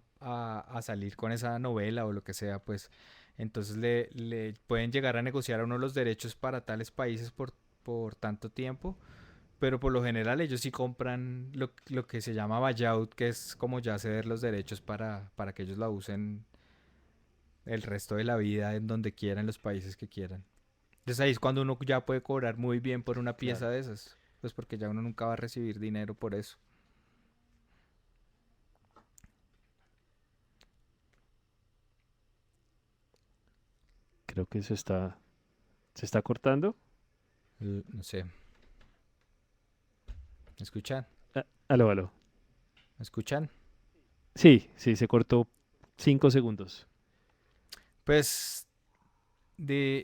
salir con esa novela o lo que sea, pues entonces le pueden llegar a negociar a uno los derechos para tales países por tanto tiempo, pero por lo general ellos sí compran lo que se llama buyout, que es como ya ceder los derechos para que ellos la usen el resto de la vida en donde quieran, en los países que quieran. Entonces ahí es cuando uno ya puede cobrar muy bien por una claro. pieza de esas. Pues porque ya uno nunca va a recibir dinero por eso. Creo que se está cortando. No sé. ¿Me escuchan? Aló, aló. ¿Me escuchan? Sí, sí, se cortó 5 segundos. Pues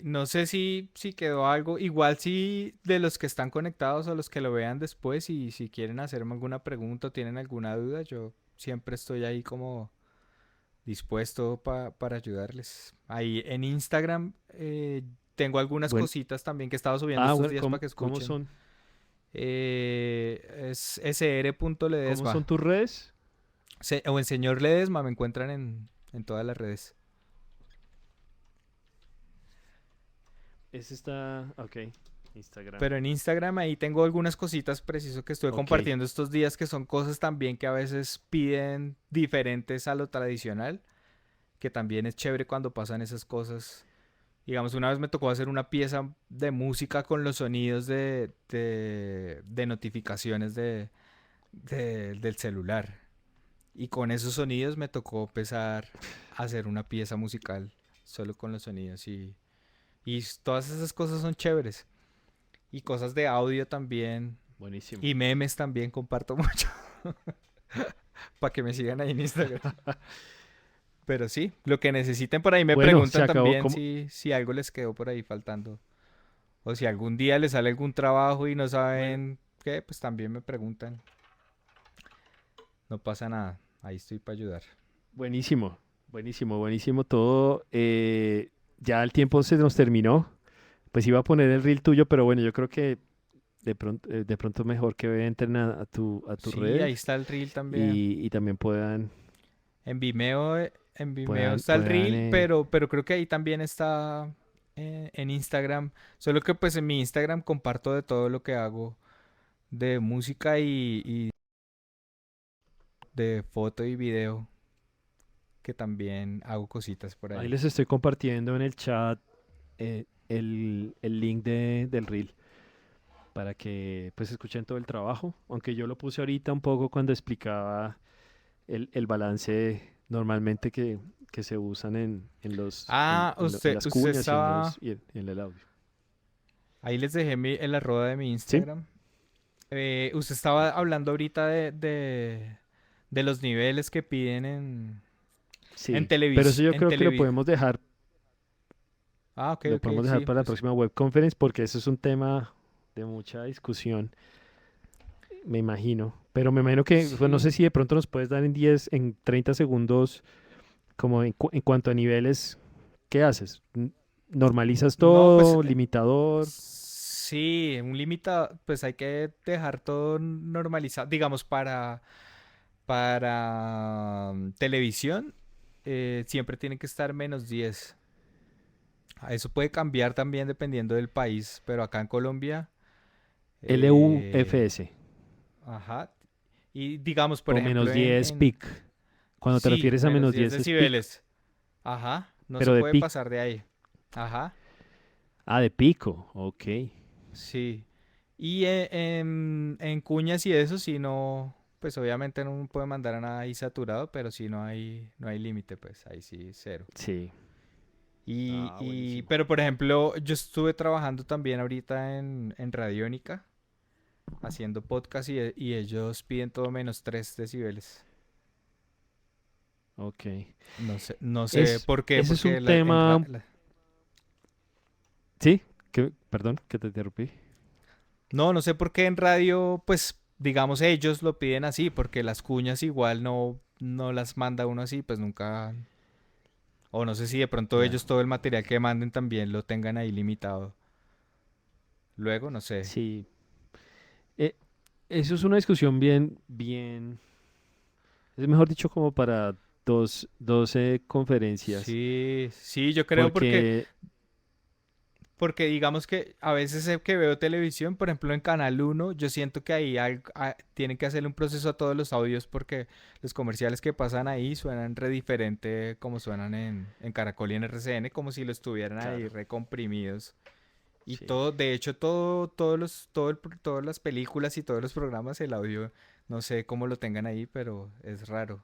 no sé si quedó algo. Igual si de los que están conectados o los que lo vean después y si quieren hacerme alguna pregunta o tienen alguna duda, yo siempre estoy ahí como dispuesto para ayudarles. Ahí en Instagram tengo algunas Bueno, cositas también que he estado subiendo estos bueno, días para que ¿cómo escuchen. son, Es cómo son sr.ledesma. tus redes? O en señor Ledesma me encuentran en todas las redes. Ese está, ok, Instagram. Pero en Instagram ahí tengo algunas cositas preciso que estuve Ok, compartiendo estos días que son cosas también que a veces piden diferentes a lo tradicional, que también es chévere cuando pasan esas cosas. Digamos, una vez me tocó hacer una pieza de música con los sonidos de notificaciones del celular. Y con esos sonidos me tocó empezar a hacer una pieza musical solo con los sonidos. Y todas esas cosas son chéveres. Y cosas de audio también. Buenísimo. Y memes también comparto mucho. Para que me sigan ahí en Instagram. Pero sí, lo que necesiten por ahí me Bueno, se preguntan acabó. también ¿Cómo? si algo les quedó por ahí faltando. O si algún día les sale algún trabajo y no saben qué, pues también me preguntan. No pasa nada. Ahí estoy para ayudar. Buenísimo, buenísimo, buenísimo todo. Ya el tiempo se nos terminó. Pues iba a poner el reel tuyo, pero bueno, yo creo que de pronto mejor que entren a tu Sí, red ahí está el reel también. y también puedan, En Vimeo puedan, está el puedan, reel, pero creo que ahí también está en Instagram. Solo que pues en mi Instagram comparto de todo lo que hago de música y de foto y video, que también hago cositas por ahí ahí. les estoy compartiendo en el chat el link del reel para que pues escuchen todo el trabajo, aunque yo lo puse ahorita un poco cuando explicaba el balance normalmente que se usan en Ah, en usted, las usted cuñas estaba. y en el audio. Ahí les dejé el arroba de mi ¿Sí? Instagram. Usted estaba hablando ahorita de los niveles que piden en Sí, pero eso yo en creo que televi. Ah, ok, lo ok, podemos dejar sí, para la pues. próxima web conference porque eso es un tema de mucha discusión, me imagino. Pero me imagino que, pues, no sé Sí. si de pronto nos puedes dar en 30 segundos, como en cuanto a niveles, ¿qué haces? ¿Normalizas No, pues todo, limitador? sí, un limitado, pues hay que dejar todo normalizado. Digamos, para televisión, siempre tiene que estar -10. Eso puede cambiar también dependiendo del país, pero acá en Colombia, eh, LUFS ajá. Y digamos, por o ejemplo, menos 10 peak. Cuando te sí, refieres a menos menos 10 10 es peak, decibeles. Ajá, no se pero de puede peak. pasar de ahí. Ajá, Ah, de pico, ok. sí. Y en cuñas y eso, si no, pues obviamente no puede mandar a nada ahí saturado, pero si no hay límite, pues ahí sí, cero. Sí. Y, Ah, y, buenísimo. pero por ejemplo, yo estuve trabajando también ahorita en Radiónica, haciendo podcast y ellos piden todo -3 decibeles. Ok. No sé Es, por qué, ese es un porque tema. Sí, perdón, que te interrumpí. no sé por qué en radio, pues digamos ellos lo piden así, porque las cuñas igual no las manda uno así, pues nunca, o no sé si de pronto Ya. ellos todo el material que manden también lo tengan ahí limitado. Luego, no sé. Sí. Eh, Eso es una discusión bien, bien. Es mejor dicho como para 12 conferencias. Sí, sí, yo creo porque Porque Porque digamos que a veces que veo televisión, por ejemplo en Canal Uno, yo siento que ahí tienen que hacerle un proceso a todos los audios porque los comerciales que pasan ahí suenan re diferente como suenan en Caracol y en RCN, como si lo estuvieran ahí claro, recomprimidos. Y sí. todo, de hecho, todas las películas y todos los programas, el audio, no sé cómo lo tengan ahí, pero es raro.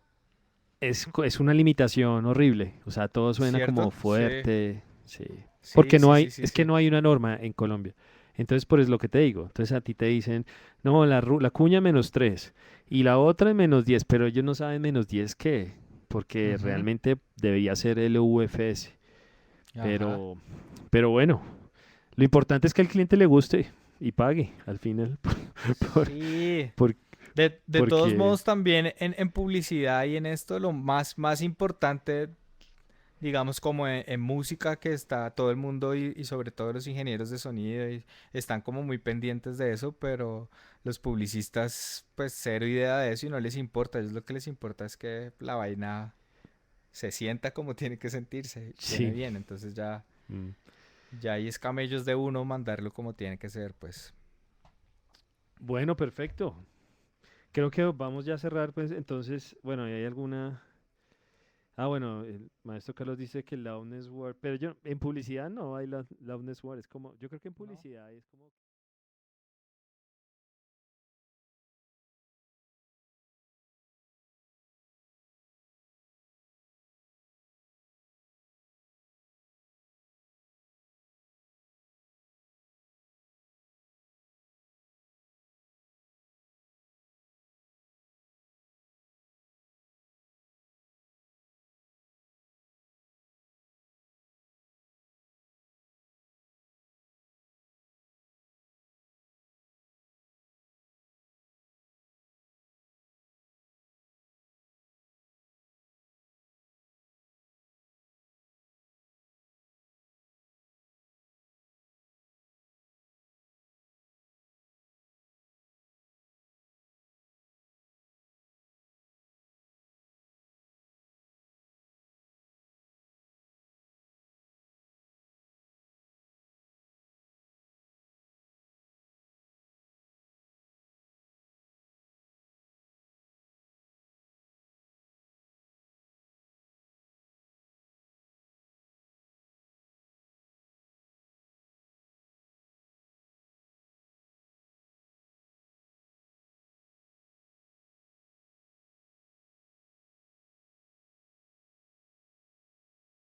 Es una limitación horrible. O sea, todo suena como ¿Cierto? Sí, fuerte. Sí. sí, Porque no sí, hay, sí, sí, es que sí. no hay una norma en Colombia. Entonces, por eso es lo que te digo. Entonces a ti te dicen, no, la cuña -3 y la otra -10, pero ellos no saben -10 qué, porque Ujú. realmente debería ser el UFS. Ajá. Pero, pero bueno, lo importante es que al cliente le guste y pague al final. por- Sí. por- De todos porque, modos, también en publicidad y en esto, lo más importante, digamos, como en música, que está todo el mundo y sobre todo los ingenieros de sonido están como muy pendientes de eso, pero los publicistas, pues cero idea de eso y no les importa. A ellos lo que les importa es que la vaina se sienta como tiene que sentirse, suene sí. bien. Entonces Mm. ya ahí es camellos de uno mandarlo como tiene que ser, pues. Bueno, perfecto. Creo que vamos ya a cerrar, pues entonces, bueno, ¿y hay alguna? Ah, bueno, el maestro Carlos dice que el loudness word, pero yo en publicidad no hay loudness word, es como, yo creo que en publicidad es como